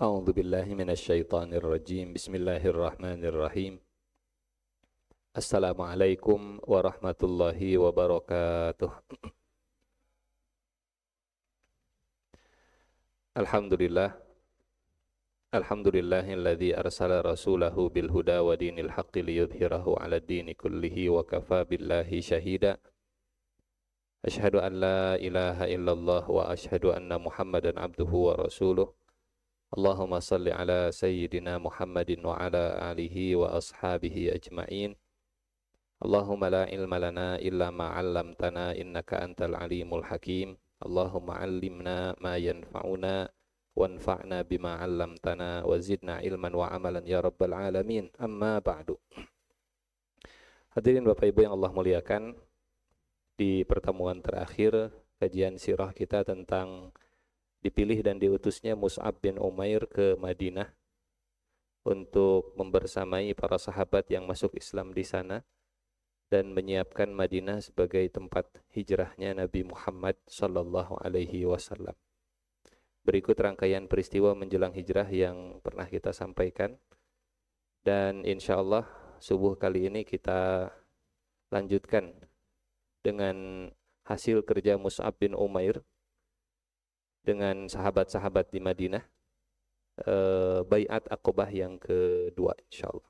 A'udzu billahi minasyaitonir rajim. Bismillahirrahmanirrahim. Assalamualaikum warahmatullahi wabarakatuh. Alhamdulillah. Alhamdulillahilladzi arsala rasulahu bil huda wa dinil haqqi liyudhhirahu 'alad dini kullihi wa kafa billahi syahida. Asyhadu an la ilaha illallah wa asyhadu anna Muhammadan abduhu wa rasuluh. Allahumma salli ala sayyidina Muhammadin wa ala alihi wa ashabihi ajma'in. Allahumma la ilma lana illa ma 'allamtana innaka antal alimul hakim. Allahumma 'allimna ma yanfa'una wanfa'na bima 'allamtana wa zidna ilman wa amalan ya rabbal alamin. Amma ba'du. Hadirin Bapak Ibu yang Allah muliakan, di pertemuan terakhir kajian sirah kita tentang dipilih dan diutusnya Mus'ab bin Umair ke Madinah untuk membersamai para sahabat yang masuk Islam di sana dan menyiapkan Madinah sebagai tempat hijrahnya Nabi Muhammad sallallahu alaihi wasallam. Berikut rangkaian peristiwa menjelang hijrah yang pernah kita sampaikan, dan insyaallah subuh kali ini kita lanjutkan dengan hasil kerja Mus'ab bin Umair dengan sahabat-sahabat di Madinah, Bai'at Aqobah yang kedua insyaallah.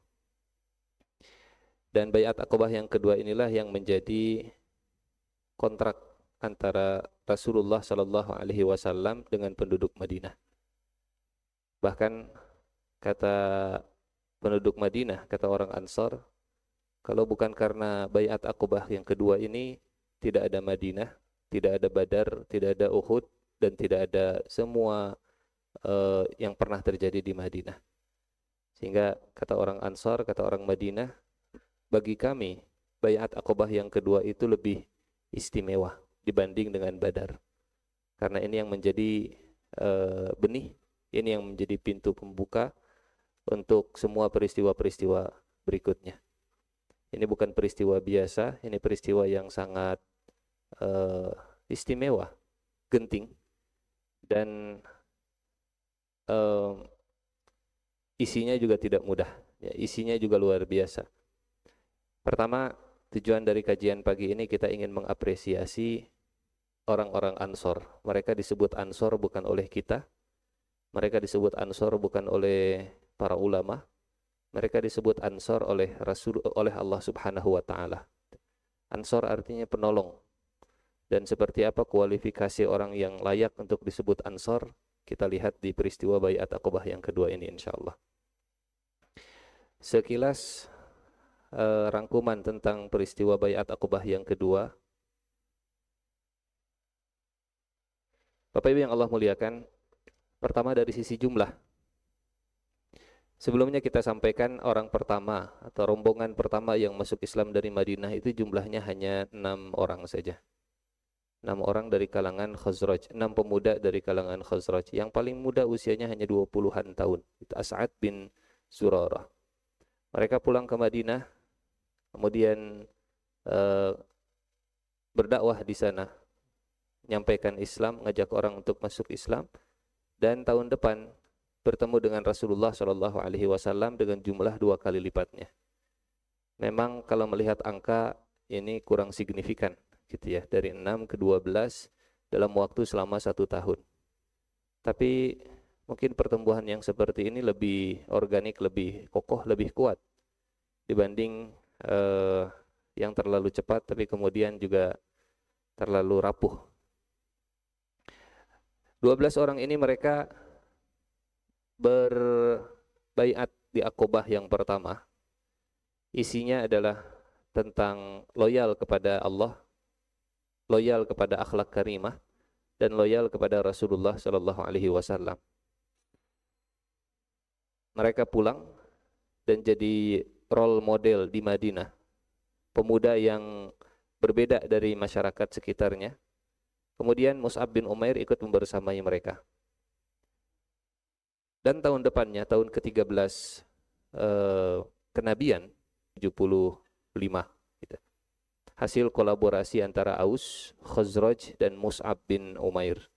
Dan Bai'at Aqobah yang kedua inilah yang menjadi kontrak antara Rasulullah sallallahu alaihi wasallam dengan penduduk Madinah. Bahkan kata penduduk Madinah, kata orang Ansar, kalau bukan karena Bai'at Aqobah yang kedua ini, tidak ada Madinah, tidak ada Badar, tidak ada Uhud, dan tidak ada semua yang pernah terjadi di Madinah. Sehingga kata orang Ansar, kata orang Madinah, bagi kami Bai'at Aqobah yang kedua itu lebih istimewa dibanding dengan Badar. Karena ini yang menjadi benih, ini yang menjadi pintu pembuka untuk semua peristiwa-peristiwa berikutnya. Ini bukan peristiwa biasa, ini peristiwa yang sangat istimewa, genting, dan isinya juga tidak mudah, ya, isinya juga luar biasa. Pertama, tujuan dari kajian pagi ini kita ingin mengapresiasi orang-orang Ansor. Mereka disebut Ansor bukan oleh kita, mereka disebut Ansor bukan oleh para ulama, mereka disebut Ansor oleh oleh Allah Subhanahu wa taala. Ansor artinya penolong. Dan seperti apa kualifikasi orang yang layak untuk disebut Ansor, kita lihat di peristiwa Bai'at Aqobah yang kedua ini insyaallah. Sekilas rangkuman tentang peristiwa Bai'at Aqobah yang kedua. Bapak Ibu yang Allah muliakan, pertama dari sisi jumlah. Sebelumnya kita sampaikan orang pertama atau rombongan pertama yang masuk Islam dari Madinah itu jumlahnya hanya 6 orang saja. 6 orang dari kalangan Khazraj, 6 pemuda dari kalangan Khazraj. Yang paling muda usianya hanya 20-an tahun. Itu As'ad bin Zurarah. Mereka pulang ke Madinah, kemudian berdakwah di sana, menyampaikan Islam, mengajak orang untuk masuk Islam, dan tahun depan bertemu dengan Rasulullah Shallallahu Alaihi Wasallam dengan jumlah 2 kali lipatnya. Memang kalau melihat angka ini kurang signifikan, gitu ya, dari 6 ke 12 dalam waktu selama 1 tahun. Tapi mungkin pertumbuhan yang seperti ini lebih organik, lebih kokoh, lebih kuat dibanding yang terlalu cepat tapi kemudian juga terlalu rapuh. 12 orang ini mereka berbaiat di Aqobah yang pertama. Isinya adalah tentang loyal kepada Allah, loyal kepada akhlak karimah, dan loyal kepada Rasulullah sallallahu alaihi wasallam. Mereka pulang dan jadi role model di Madinah, pemuda yang berbeda dari masyarakat sekitarnya. Kemudian Mus'ab bin Umair ikut membersamai mereka. Dan tahun depannya, tahun ke-13 kenabian 75 gitu. Hasil kolaborasi antara Aus, Khazraj dan Mus'ab bin Umair.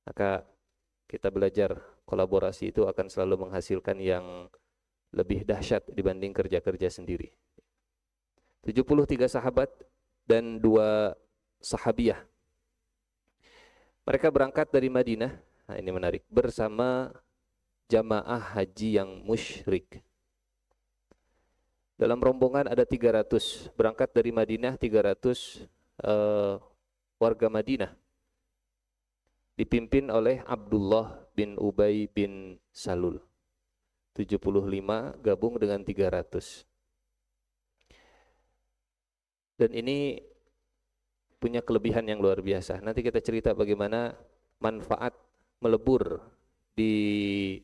Maka kita belajar kolaborasi itu akan selalu menghasilkan yang lebih dahsyat dibanding kerja-kerja sendiri. 73 sahabat dan 2 sahabiah. Mereka berangkat dari Madinah, nah ini menarik, bersama jamaah haji yang musyrik. Dalam rombongan ada 300, berangkat dari Madinah 300 warga Madinah. Dipimpin oleh Abdullah bin Ubay bin Salul. 75 gabung dengan 300. Dan ini punya kelebihan yang luar biasa. Nanti kita cerita bagaimana manfaat melebur di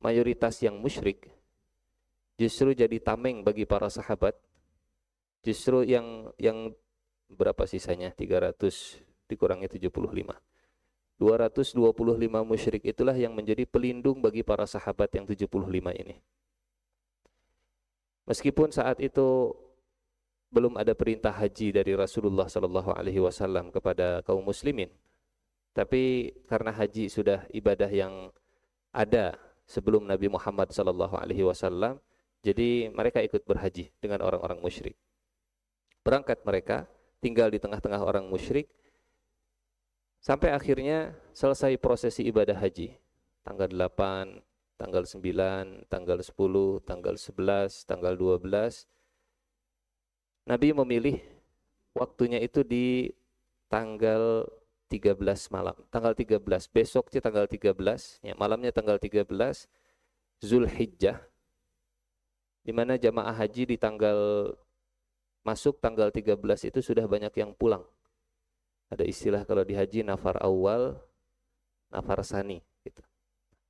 mayoritas yang musyrik justru jadi tameng bagi para sahabat. Justru yang berapa sisanya? 300 dikurangi 75. 225 musyrik itulah yang menjadi pelindung bagi para sahabat yang 75 ini. Meskipun saat itu belum ada perintah haji dari Rasulullah sallallahu alaihi wasallam kepada kaum muslimin. Tapi karena haji sudah ibadah yang ada sebelum Nabi Muhammad sallallahu alaihi wasallam, jadi mereka ikut berhaji dengan orang-orang musyrik. Berangkat mereka, tinggal di tengah-tengah orang musyrik sampai akhirnya selesai prosesi ibadah haji. Tanggal 8, tanggal 9, tanggal 10, tanggal 11, tanggal 12. Nabi memilih waktunya itu di tanggal 13 malam. Tanggal 13, besoknya tanggal 13, ya, malamnya tanggal 13 Zulhijjah, di mana jamaah haji di masuk tanggal 13 itu sudah banyak yang pulang. Ada istilah kalau di haji nafar awal, nafar sani gitu.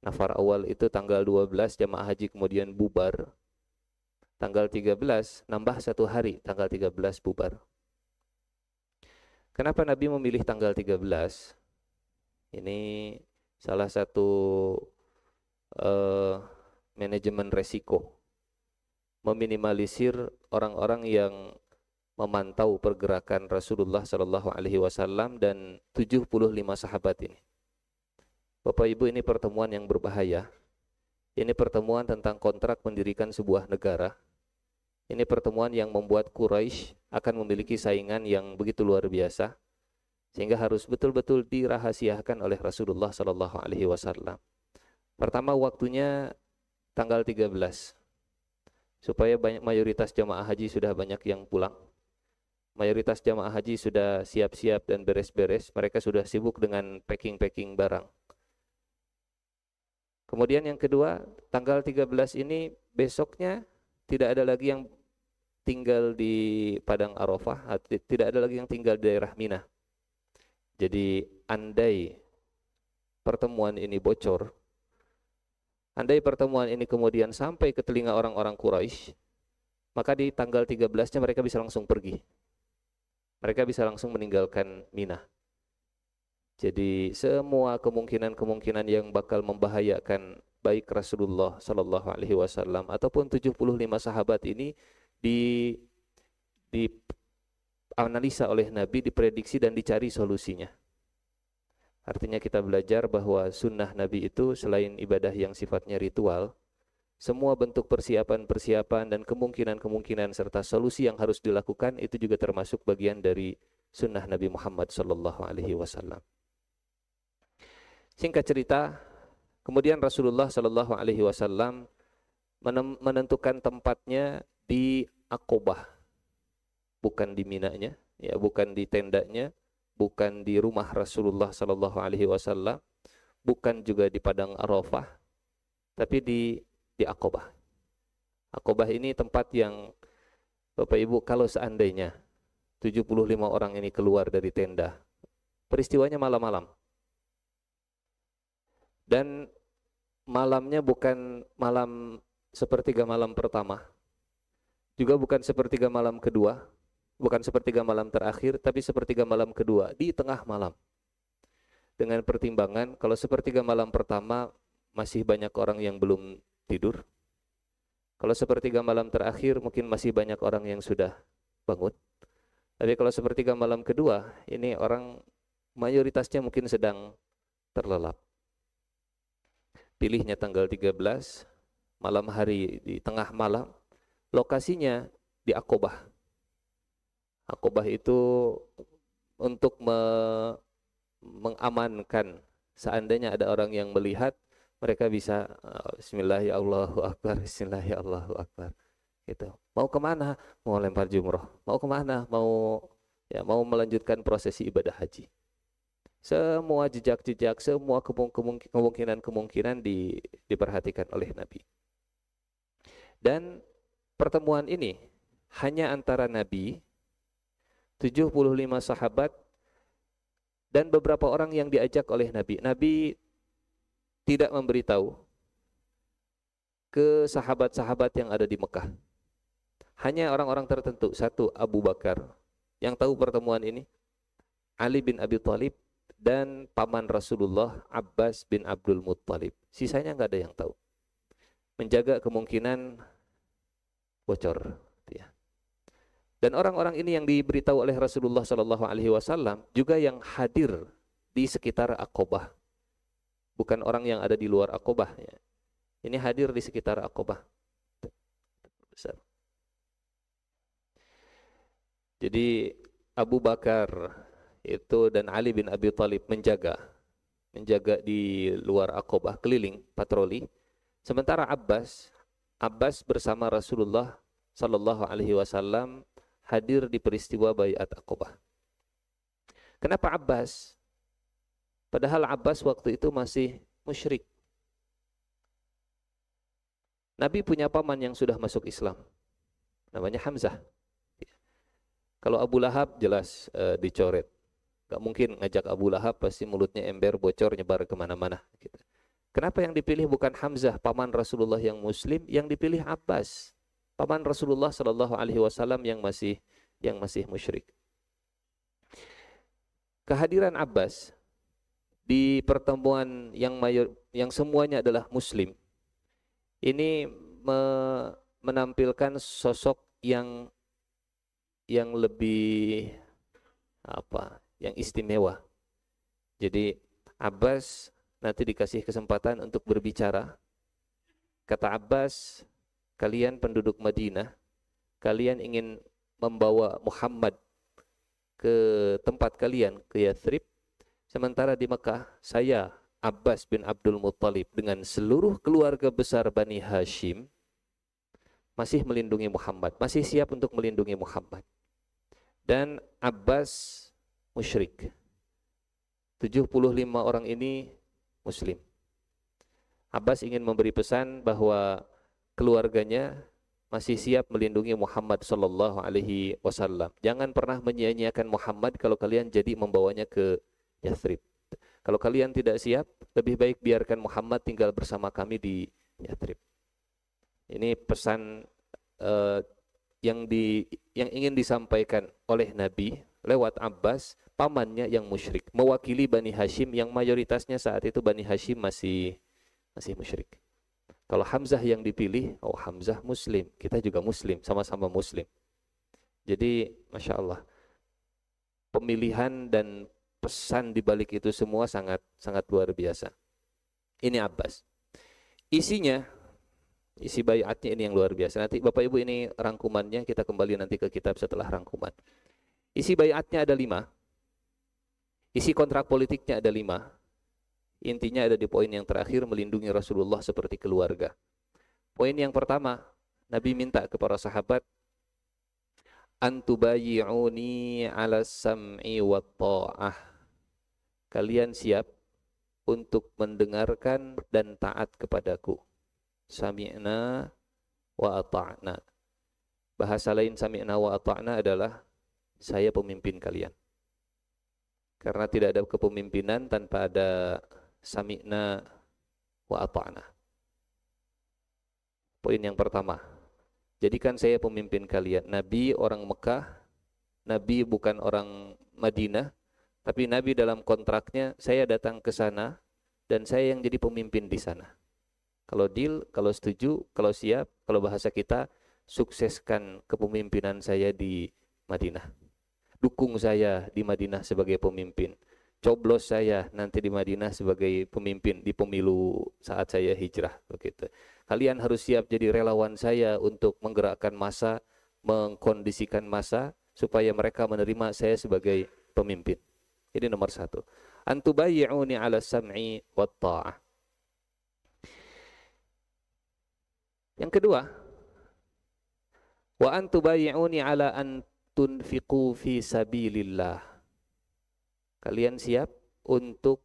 Nafar awal itu tanggal 12 jamaah haji kemudian bubar. Tanggal 13 nambah 1 hari, tanggal 13 bubar. Kenapa Nabi memilih tanggal 13? Ini salah satu manajemen resiko. Meminimalisir orang-orang yang memantau pergerakan Rasulullah sallallahu alaihi wasallam dan 75 sahabat ini. Bapak Ibu, ini pertemuan yang berbahaya. Ini pertemuan tentang kontrak mendirikan sebuah negara. Ini pertemuan yang membuat Quraisy akan memiliki saingan yang begitu luar biasa, sehingga harus betul-betul dirahasiakan oleh Rasulullah sallallahu alaihi wasallam. Pertama, waktunya tanggal 13. Supaya mayoritas jamaah haji sudah banyak yang pulang. Mayoritas jamaah haji sudah siap-siap dan beres-beres, mereka sudah sibuk dengan packing-packing barang. Kemudian yang kedua, tanggal 13 ini besoknya tidak ada lagi yang tinggal di Padang Arafah, tidak ada lagi yang tinggal di daerah Mina. Jadi andai pertemuan ini bocor, andai pertemuan ini kemudian sampai ke telinga orang-orang Quraisy, maka di tanggal 13-nya mereka bisa langsung pergi. Mereka bisa langsung meninggalkan Mina. Jadi semua kemungkinan-kemungkinan yang bakal membahayakan baik Rasulullah sallallahu alaihi wasallam ataupun 75 sahabat ini dianalisa oleh Nabi, diprediksi dan dicari solusinya. Artinya kita belajar bahwa sunnah Nabi itu selain ibadah yang sifatnya ritual, semua bentuk persiapan-persiapan dan kemungkinan-kemungkinan serta solusi yang harus dilakukan itu juga termasuk bagian dari sunnah Nabi Muhammad sallallahu alaihi wasallam. Singkat cerita, kemudian Rasulullah sallallahu alaihi wasallam menentukan tempatnya di Aqobah, bukan di Minanya, ya, bukan di tendanya, bukan di rumah Rasulullah sallallahu alaihi wasallam, bukan juga di padang Arafah, tapi di Aqobah. Aqobah ini tempat yang Bapak Ibu, kalau seandainya 75 orang ini keluar dari tenda, peristiwanya malam-malam. Dan malamnya bukan malam sepertiga malam pertama, juga bukan sepertiga malam kedua, bukan sepertiga malam terakhir, tapi sepertiga malam kedua, di tengah malam. Dengan pertimbangan, kalau sepertiga malam pertama masih banyak orang yang belum tidur. Kalau sepertiga malam terakhir mungkin masih banyak orang yang sudah bangun. Tapi kalau sepertiga malam kedua, ini orang mayoritasnya mungkin sedang terlelap. pilihnya tanggal 13, malam hari di tengah malam, lokasinya di Aqobah. Aqobah itu untuk mengamankan seandainya ada orang yang melihat, mereka bisa Bismillah ya Allahu Akbar, Bismillah ya Allahu Akbar. Gitu. Mau kemana? Mau lempar jumroh. Mau kemana? Mau melanjutkan prosesi ibadah haji. Semua jejak-jejak, semua kemungkinan-kemungkinan diperhatikan oleh Nabi. Dan pertemuan ini hanya antara Nabi, 75 sahabat, dan beberapa orang yang diajak oleh Nabi. Nabi tidak memberitahu ke sahabat-sahabat yang ada di Mekah. Hanya orang-orang tertentu. Satu, Abu Bakar yang tahu pertemuan ini, Ali bin Abi Thalib, dan paman Rasulullah Abbas bin Abdul Muttalib. Sisanya nggak ada yang tahu. Menjaga kemungkinan bocor. Dan orang-orang ini yang diberitahu oleh Rasulullah SAW juga yang hadir di sekitar Aqobah. Bukan orang yang ada di luar Aqobah. Ya. Ini hadir di sekitar Aqobah. Besar. Jadi Abu Bakar itu dan Ali bin Abi Thalib menjaga di luar Aqobah, keliling patroli. Sementara Abbas bersama Rasulullah sallallahu alaihi wasallam hadir di peristiwa Baiat Aqobah. Kenapa Abbas? Padahal Abbas waktu itu masih musyrik. Nabi punya paman yang sudah masuk Islam, namanya Hamzah. Kalau Abu Lahab jelas dicoret. Gak mungkin ngajak Abu Lahab, pasti mulutnya ember, bocor, nyebar kemana-mana. Gitu. Kenapa yang dipilih bukan Hamzah, paman Rasulullah yang Muslim, yang dipilih Abbas, paman Rasulullah Sallallahu Alaihi Wasallam yang masih musyrik. Kehadiran Abbas di pertemuan yang semuanya adalah Muslim, ini menampilkan sosok yang lebih yang istimewa. Jadi Abbas nanti dikasih kesempatan untuk berbicara. Kata Abbas, kalian penduduk Madinah, kalian ingin membawa Muhammad ke tempat kalian, ke Yathrib, sementara di Mekah saya Abbas bin Abdul Muttalib dengan seluruh keluarga besar Bani Hashim masih melindungi Muhammad, masih siap untuk melindungi Muhammad. Dan Abbas musyrik. 75 orang ini Muslim. Abbas ingin memberi pesan bahwa keluarganya masih siap melindungi Muhammad sallallahu alaihi wasallam. Jangan pernah menyia-nyiakan Muhammad kalau kalian jadi membawanya ke Yathrib. Kalau kalian tidak siap, lebih baik biarkan Muhammad tinggal bersama kami di Yathrib. Ini pesan yang ingin disampaikan oleh Nabi lewat Abbas, pamannya yang musyrik, mewakili Bani Hashim yang mayoritasnya saat itu Bani Hashim masih musyrik. Kalau Hamzah yang dipilih, Hamzah Muslim, kita juga Muslim, sama-sama Muslim. Jadi Masya Allah, pemilihan dan pesan di balik itu semua sangat luar biasa. Ini Abbas. Isi baiatnya ini yang luar biasa. Nanti Bapak Ibu ini rangkumannya, kita kembali nanti ke kitab setelah rangkuman. Isi baiatnya ada 5. Isi kontrak politiknya ada 5. Intinya ada di poin yang terakhir, melindungi Rasulullah seperti keluarga. Poin yang pertama, Nabi minta kepada sahabat, antubayi'uni ala sam'i wa ta'ah. Kalian siap untuk mendengarkan dan taat kepadaku. Sami'na wa ata'na. Bahasa lain sami'na wa ata'na adalah saya pemimpin kalian. Karena tidak ada kepemimpinan tanpa ada sami'na wa ata'na. Poin yang pertama, jadikan saya pemimpin kalian. Nabi orang Mekah, Nabi bukan orang Madinah, tapi Nabi dalam kontraknya, saya datang ke sana dan saya yang jadi pemimpin di sana. Kalau deal, kalau setuju, kalau siap, kalau bahasa kita, sukseskan kepemimpinan saya di Madinah. Dukung saya di Madinah sebagai pemimpin. coblos saya nanti di Madinah sebagai pemimpin di pemilu saat saya hijrah begitu. Kalian harus siap jadi relawan saya untuk menggerakkan massa, mengkondisikan massa supaya mereka menerima saya sebagai pemimpin. Ini nomor satu. Antubayyi'uni ala sam'i wa ta'ah. Yang kedua, wa antubayyi'uni ala an tunfiqu fi sabilillah. Kalian siap untuk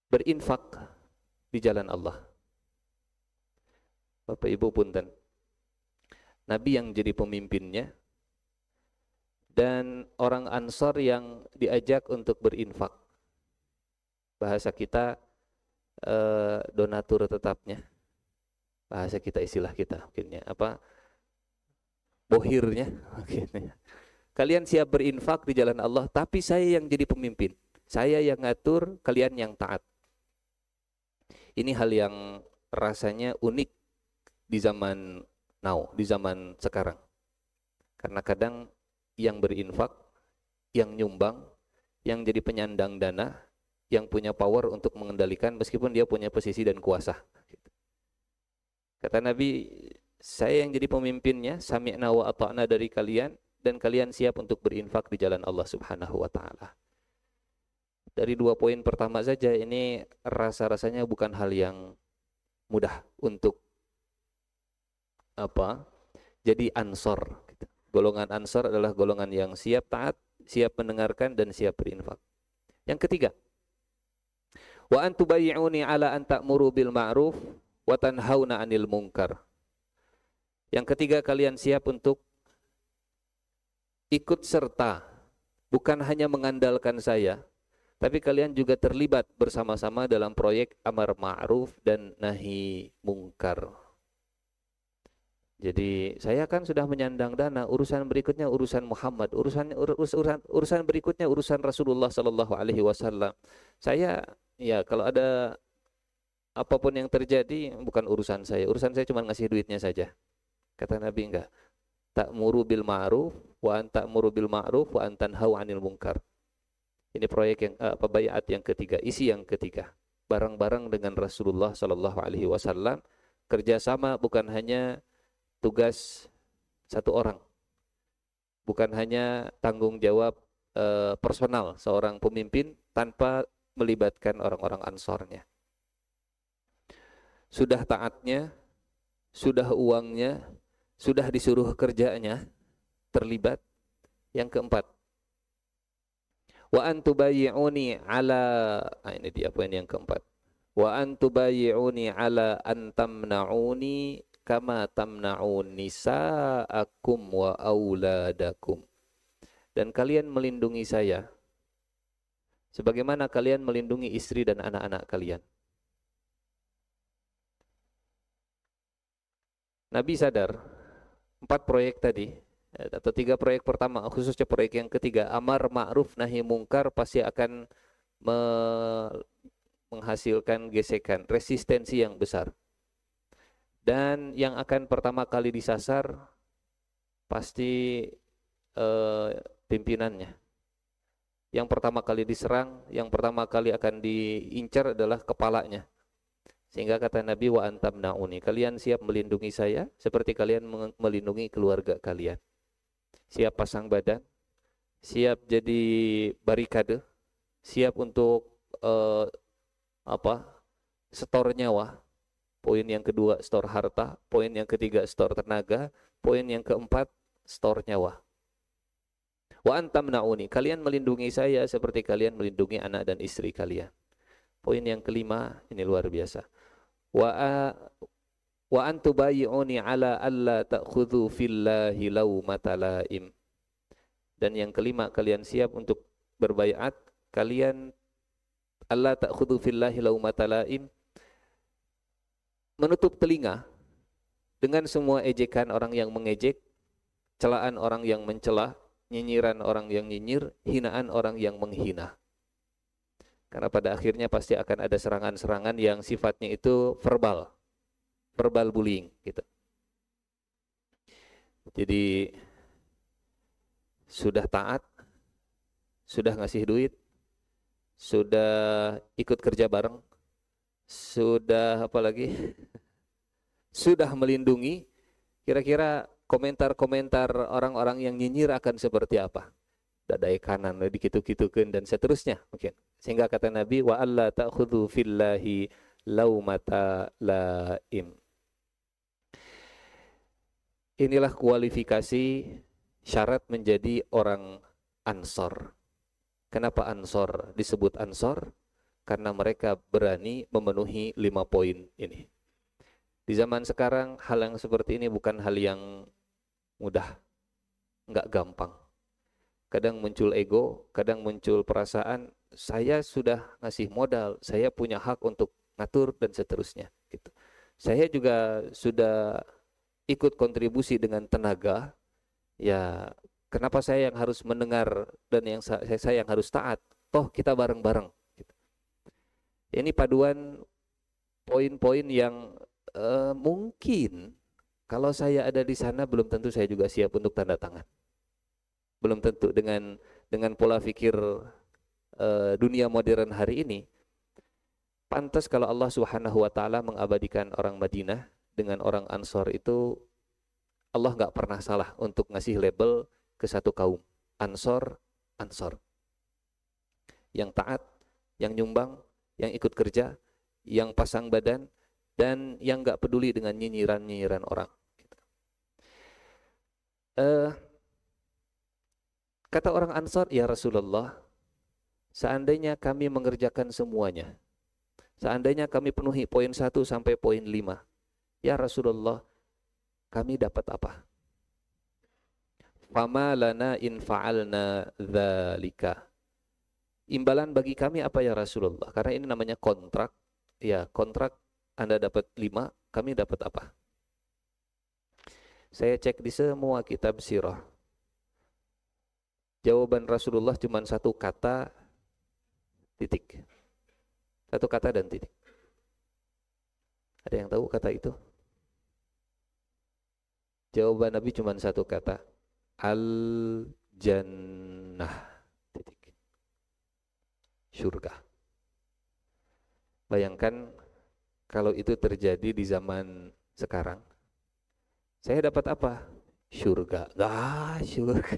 berinfak di jalan Allah. Bapak Ibu punten, Nabi yang jadi pemimpinnya dan orang Ansor yang diajak untuk berinfak. Bahasa kita donatur tetapnya. Bahasa kita, istilah kita mungkinnya apa? Bohirnya mungkinnya. Kalian siap berinfak di jalan Allah, tapi saya yang jadi pemimpin. Saya yang ngatur, kalian yang taat. Ini hal yang rasanya unik di zaman now, di zaman sekarang. Karena kadang yang berinfak, yang nyumbang, yang jadi penyandang dana, yang punya power untuk mengendalikan meskipun dia punya posisi dan kuasa. Kata Nabi, saya yang jadi pemimpinnya, sami'na wa ata'na dari kalian, dan kalian siap untuk berinfak di jalan Allah Subhanahu wa taala. Dari dua poin pertama saja ini rasa-rasanya bukan hal yang mudah untuk jadi ansor. Golongan ansor adalah golongan yang siap taat, siap mendengarkan dan siap berinfak. Yang ketiga, wa antubayyi'uni ala an ta'muru bil ma'ruf wa tanhauna 'anil munkar. Yang ketiga, kalian siap untuk ikut serta, bukan hanya mengandalkan saya, tapi kalian juga terlibat bersama-sama dalam proyek amar ma'ruf dan nahi mungkar. Jadi saya kan sudah menyandang dana, urusan berikutnya urusan Muhammad, urusan berikutnya urusan Rasulullah sallallahu alaihi wasallam. Saya ya kalau ada apapun yang terjadi bukan urusan saya cuma ngasih duitnya saja. Kata Nabi enggak. Ta'muru bil ma'ruf wa an ta'muru bil ma'ruf wa an tanhau 'anil munkar. Ini proyek yang bayat yang ketiga, isi yang ketiga. Bareng-bareng dengan Rasulullah sallallahu alaihi wasallam, kerjasama bukan hanya tugas satu orang. Bukan hanya tanggung jawab personal seorang pemimpin tanpa melibatkan orang-orang ansornya. Sudah taatnya, sudah uangnya, sudah disuruh kerjanya, terlibat. Yang keempat, wa antubayyi'uni ala, ini dia poin yang keempat. Wa antubayyi'uni ala an tamna'uni kama tamna'un nisa'akum wa auladakum. Dan kalian melindungi saya sebagaimana kalian melindungi istri dan anak-anak kalian. Nabi sadar 4 proyek tadi atau 3 proyek pertama, khususnya proyek yang ketiga, amar ma'ruf nahi mungkar, pasti akan menghasilkan gesekan, resistensi yang besar. Dan yang akan pertama kali disasar pasti pimpinannya. Yang pertama kali diserang, yang pertama kali akan diincar adalah kepalanya. Sehingga kata Nabi, wa antam na'uni, kalian siap melindungi saya seperti kalian melindungi keluarga kalian. Siap pasang badan, siap jadi barikade, siap untuk setor nyawa. Poin yang kedua, setor harta. Poin yang ketiga, setor tenaga. Poin yang keempat, setor nyawa. Wa antam na'uni, kalian melindungi saya seperti kalian melindungi anak dan istri kalian. Poin yang kelima, ini luar biasa. Wa antubayyi'uni ala alla ta'khudhu fillahi lawmata laim. Dan yang kelima, kalian siap untuk berbaiat, kalian alla ta'khudhu fillahi lawmata laim, menutup telinga dengan semua ejekan orang yang mengejek, celaan orang yang mencela, nyinyiran orang yang nyinyir, hinaan orang yang menghina. Karena pada akhirnya pasti akan ada serangan-serangan yang sifatnya itu verbal bullying gitu. Jadi sudah taat, sudah ngasih duit, sudah ikut kerja bareng, sudah apa lagi? Sudah melindungi. Kira-kira komentar-komentar orang-orang yang nyinyir akan seperti apa? Dadai kanan dikitu-kitukeun dan seterusnya mungkin. Sehingga kata Nabi wa alla ta'khudhu fillahi laumata laim. Inilah kualifikasi syarat menjadi orang Ansor. Kenapa Ansor disebut Ansor? Karena mereka berani memenuhi 5 poin ini. Di zaman sekarang hal yang seperti ini bukan hal yang mudah, nggak gampang. Kadang muncul ego, kadang muncul perasaan saya sudah ngasih modal, saya punya hak untuk ngatur dan seterusnya. Gitu. Saya juga sudah ikut kontribusi dengan tenaga, ya kenapa saya yang harus mendengar dan saya yang harus taat? Toh kita bareng-bareng. Gitu. Ini paduan poin-poin yang mungkin kalau saya ada di sana belum tentu saya juga siap untuk tanda tangan. Belum tentu dengan pola pikir dunia modern hari ini. Pantas kalau Allah Subhanahu wa taala mengabadikan orang Madinah dengan orang Ansor itu, Allah nggak pernah salah untuk ngasih label ke satu kaum. Ansor, Ansor. Yang taat, yang nyumbang, yang ikut kerja, yang pasang badan, dan yang nggak peduli dengan nyinyiran-nyinyiran orang. Kata orang Ansor, ya Rasulullah, seandainya kami mengerjakan semuanya, seandainya kami penuhi poin 1 sampai poin 5, ya Rasulullah, kami dapat apa? Fama lana in fa'alna dzalika. Imbalan bagi kami apa ya Rasulullah? Karena ini namanya kontrak. Ya, kontrak Anda dapat 5, kami dapat apa? Saya cek di semua kitab sirah. Jawaban Rasulullah cuma satu kata, titik. Satu kata dan titik. Ada yang tahu kata itu? Jawaban Nabi cuma satu kata. Al-Jannah. Titik. Surga. Bayangkan kalau itu terjadi di zaman sekarang. Saya dapat apa? Surga. Surga.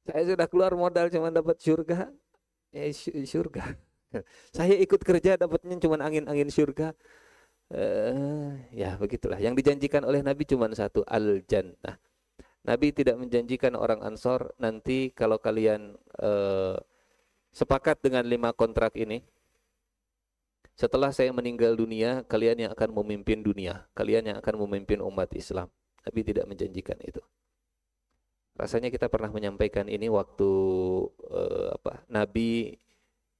Saya sudah keluar modal cuma dapat surga. Surga. Saya ikut kerja dapatnya cuma angin-angin surga. Ya begitulah. Yang dijanjikan oleh Nabi cuma satu, Al-Jannah. Nabi tidak menjanjikan orang Ansor nanti kalau kalian sepakat dengan 5 kontrak ini, setelah saya meninggal dunia, kalian yang akan memimpin dunia, kalian yang akan memimpin umat Islam. Nabi tidak menjanjikan itu. Rasanya kita pernah menyampaikan ini waktu Nabi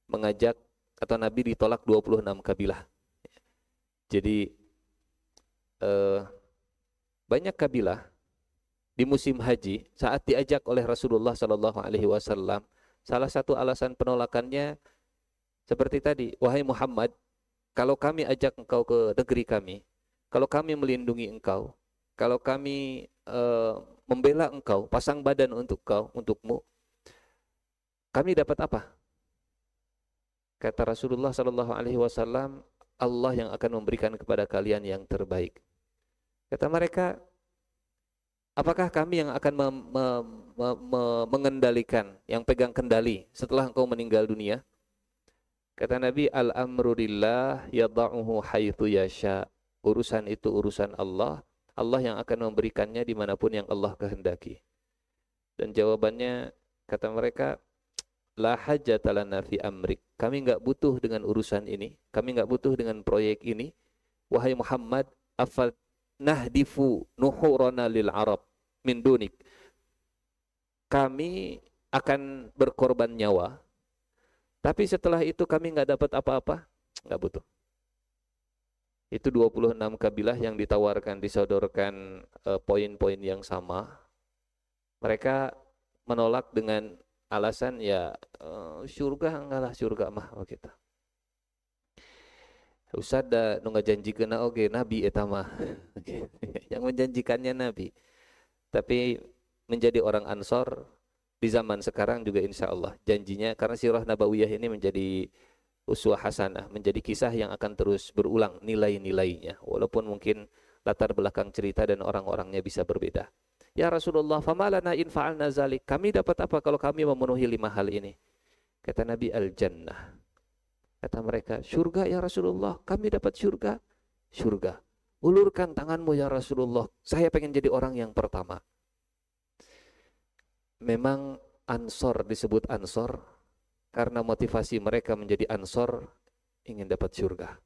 mengajak atau Nabi ditolak 26 kabilah. Jadi banyak kabilah di musim haji saat diajak oleh Rasulullah Sallallahu Alaihi Wasallam, salah satu alasan penolakannya seperti tadi, wahai Muhammad, kalau kami ajak engkau ke negeri kami, kalau kami melindungi engkau, kalau kami membela engkau, pasang badan untukmu, kami dapat apa? Kata Rasulullah Sallallahu Alaihi Wasallam, Allah yang akan memberikan kepada kalian yang terbaik. Kata mereka, apakah kami yang akan mengendalikan, yang pegang kendali setelah engkau meninggal dunia? Kata Nabi, al-amru lillah yada'uhu haitsu yasha. Urusan itu urusan Allah. Allah yang akan memberikannya dimanapun yang Allah kehendaki. Dan jawabannya, kata mereka, la hajjata lana fi amrik. Kami enggak butuh dengan urusan ini. Kami enggak butuh dengan proyek ini. Wahai Muhammad, afal nahdifu nuhurana lil Arab min dunik. Kami akan berkorban nyawa, tapi setelah itu kami nggak dapat apa-apa, nggak butuh. Itu 26 kabilah yang ditawarkan, disodorkan poin-poin yang sama. Mereka menolak dengan alasan ya surga enggak lah, surga mah kita. Ustad da nu ngajanjikeun oge nabi eta mah. Yang menjanjikannya nabi. Tapi menjadi orang Ansor di zaman sekarang juga insya Allah janjinya, karena sirah nabawiyah ini menjadi uswah hasanah, menjadi kisah yang akan terus berulang nilai-nilainya, walaupun mungkin latar belakang cerita dan orang-orangnya bisa berbeda. Ya Rasulullah, famalana in fa'alna zalik, kami dapat apa kalau kami memenuhi 5 hal ini? Kata Nabi, al-jannah. Kata mereka, surga ya Rasulullah, kami dapat surga. Surga. Ulurkan tanganmu ya Rasulullah, saya pengen jadi orang yang pertama. Memang Ansor disebut Ansor karena motivasi mereka menjadi Ansor ingin dapat surga.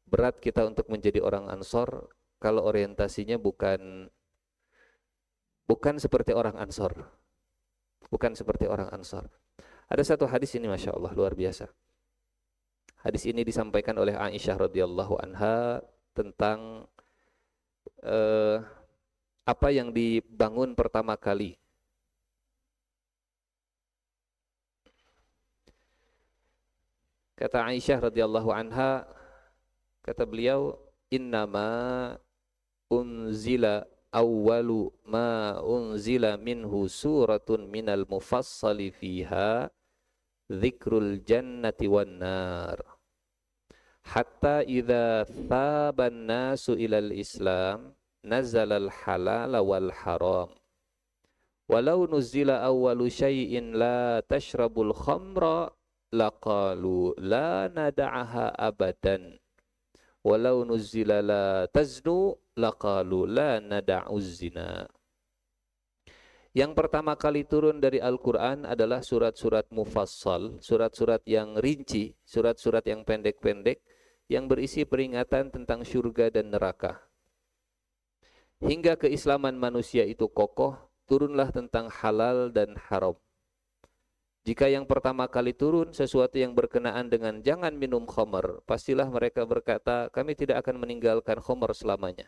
Berat kita untuk menjadi orang Ansor kalau orientasinya bukan seperti orang Ansor. Bukan seperti orang Ansor. Ada satu hadis ini Masya Allah luar biasa. Hadis ini disampaikan oleh Aisyah radhiyallahu anha tentang apa yang dibangun pertama kali. Kata Aisyah radhiyallahu anha, kata beliau, innama unzila awwalu ma unzila minhu suratun minal mufassali fiha dzikrul jannati wan nar hatta idza thaban nasu ilal islam nazala al halal wal haram walau nuzila awwalu syai'in la tashrabul khamra laqalu la nada'aha abadan walau nuzila la taznu laqalu la nada'uz zina. Yang pertama kali turun dari Al-Quran adalah surat-surat mufassal, surat-surat yang rinci, surat-surat yang pendek-pendek, yang berisi peringatan tentang surga dan neraka. Hingga keislaman manusia itu kokoh, turunlah tentang halal dan haram. Jika yang pertama kali turun sesuatu yang berkenaan dengan jangan minum khamar, pastilah mereka berkata, kami tidak akan meninggalkan khamar selamanya.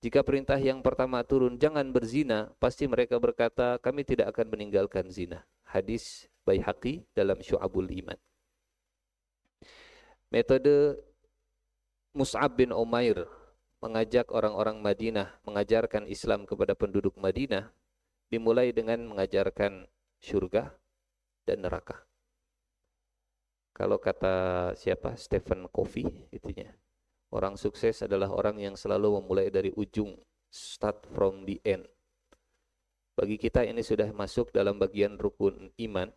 Jika perintah yang pertama turun, jangan berzina, pasti mereka berkata, kami tidak akan meninggalkan zina. Hadis Baihaqi dalam Syu'abul Iman. Metode Mus'ab bin Umair mengajak orang-orang Madinah, mengajarkan Islam kepada penduduk Madinah, dimulai dengan mengajarkan surga dan neraka. Kalau kata siapa? Stephen Covey, itunya. Orang sukses adalah orang yang selalu memulai dari ujung, start from the end. Bagi kita ini sudah masuk dalam bagian rukun iman,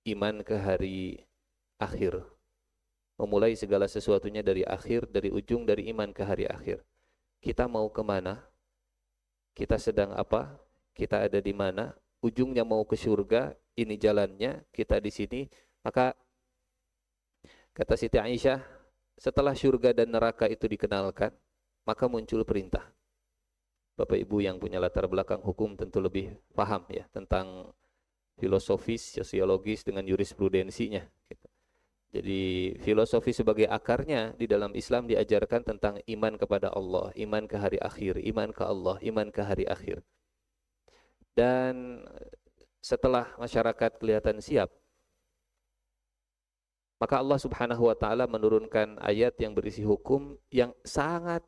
iman ke hari akhir. Memulai segala sesuatunya dari akhir, dari ujung, dari iman ke hari akhir. Kita mau kemana? Kita sedang apa? Kita ada di mana? Ujungnya mau ke surga, ini jalannya, kita di sini. Maka kata Siti Aisyah, setelah surga dan neraka itu dikenalkan, maka muncul perintah. Bapak Ibu yang punya latar belakang hukum tentu lebih paham ya tentang filosofis, sosiologis dengan jurisprudensinya. Jadi filosofi sebagai akarnya di dalam Islam diajarkan tentang iman kepada Allah, iman ke hari akhir, iman ke Allah, iman ke hari akhir. Dan setelah masyarakat kelihatan siap, maka Allah Subhanahu wa taala menurunkan ayat yang berisi hukum yang sangat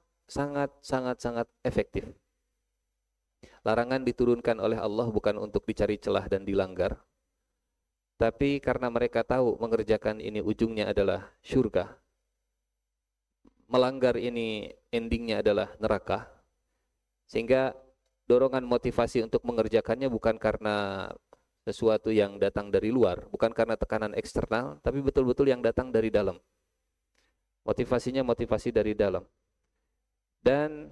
efektif. Larangan diturunkan oleh Allah bukan untuk dicari celah dan dilanggar, tapi karena mereka tahu mengerjakan ini ujungnya adalah surga. Melanggar ini endingnya adalah neraka. Sehingga dorongan motivasi untuk mengerjakannya bukan karena sesuatu yang datang dari luar, bukan karena tekanan eksternal, tapi betul-betul yang datang dari dalam. Motivasinya motivasi dari dalam. Dan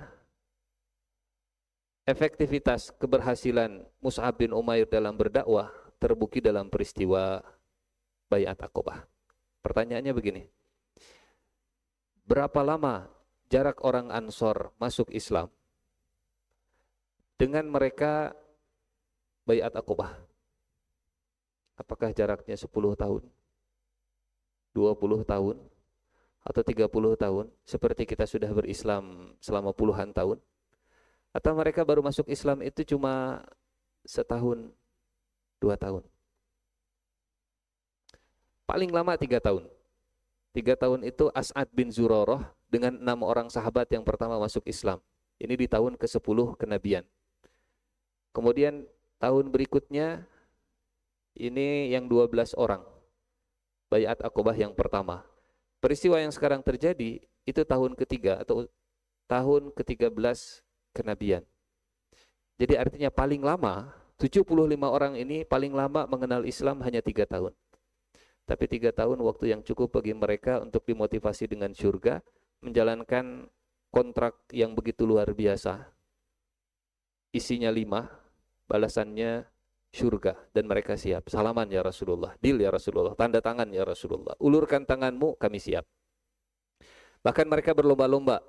efektivitas keberhasilan Mus'ab bin Umair dalam berdakwah terbukti dalam peristiwa Bai'at Aqabah. Pertanyaannya begini, berapa lama jarak orang Ansor masuk Islam dengan mereka Bai'at Aqabah? Apakah jaraknya 10 tahun, 20 tahun, atau 30 tahun, seperti kita sudah berislam selama puluhan tahun? Atau mereka baru masuk Islam itu cuma setahun, 2 tahun? Paling lama 3 tahun. 3 tahun itu As'ad bin Zurarah dengan 6 orang sahabat yang pertama masuk Islam. Ini di tahun ke-10 kenabian. Kemudian tahun berikutnya ini yang 12 orang. Baiat Aqabah yang pertama. Peristiwa yang sekarang terjadi itu tahun ketiga atau tahun ke-13 kenabian. Jadi artinya paling lama 75 orang ini paling lama mengenal Islam hanya 3 tahun. Tapi 3 tahun waktu yang cukup bagi mereka untuk dimotivasi dengan surga, menjalankan kontrak yang begitu luar biasa. Isinya 5, balasannya surga, dan mereka siap. Salaman ya Rasulullah, deal ya Rasulullah, tanda tangan ya Rasulullah, ulurkan tanganmu, kami siap. Bahkan mereka berlomba-lomba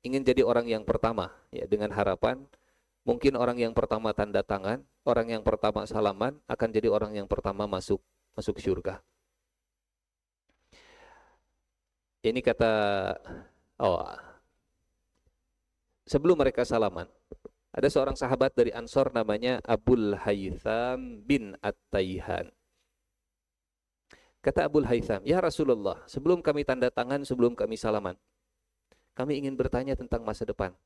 ingin jadi orang yang pertama, ya, dengan harapan mungkin orang yang pertama tanda tangan, orang yang pertama salaman akan jadi orang yang pertama masuk surga. Ini kata, sebelum mereka salaman, ada seorang sahabat dari Ansor namanya Abul Haytham bin At-Taihan. Kata Abul Haytham, ya Rasulullah, sebelum kami tanda tangan, sebelum kami salaman, kami ingin bertanya tentang masa depan.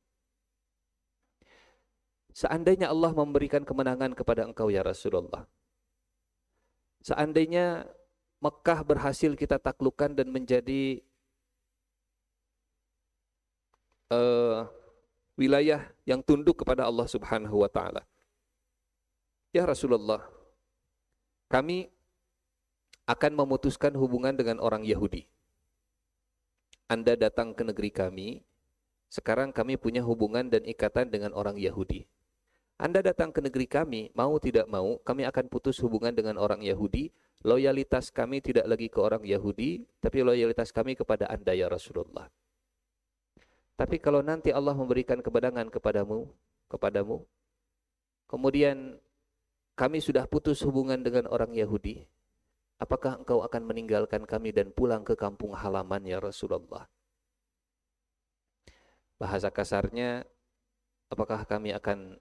Seandainya Allah memberikan kemenangan kepada engkau ya Rasulullah, seandainya Mekah berhasil kita taklukkan dan menjadi wilayah yang tunduk kepada Allah Subhanahu wa taala, ya Rasulullah, kami akan memutuskan hubungan dengan orang Yahudi. Anda datang ke negeri kami, sekarang kami punya hubungan dan ikatan dengan orang Yahudi. Anda datang ke negeri kami, mau tidak mau, kami akan putus hubungan dengan orang Yahudi. Loyalitas kami tidak lagi ke orang Yahudi, tapi loyalitas kami kepada Anda ya Rasulullah. Tapi kalau nanti Allah memberikan kemenangan kepadamu, kemudian kami sudah putus hubungan dengan orang Yahudi, apakah engkau akan meninggalkan kami dan pulang ke kampung halaman ya Rasulullah? Bahasa kasarnya, apakah kami akan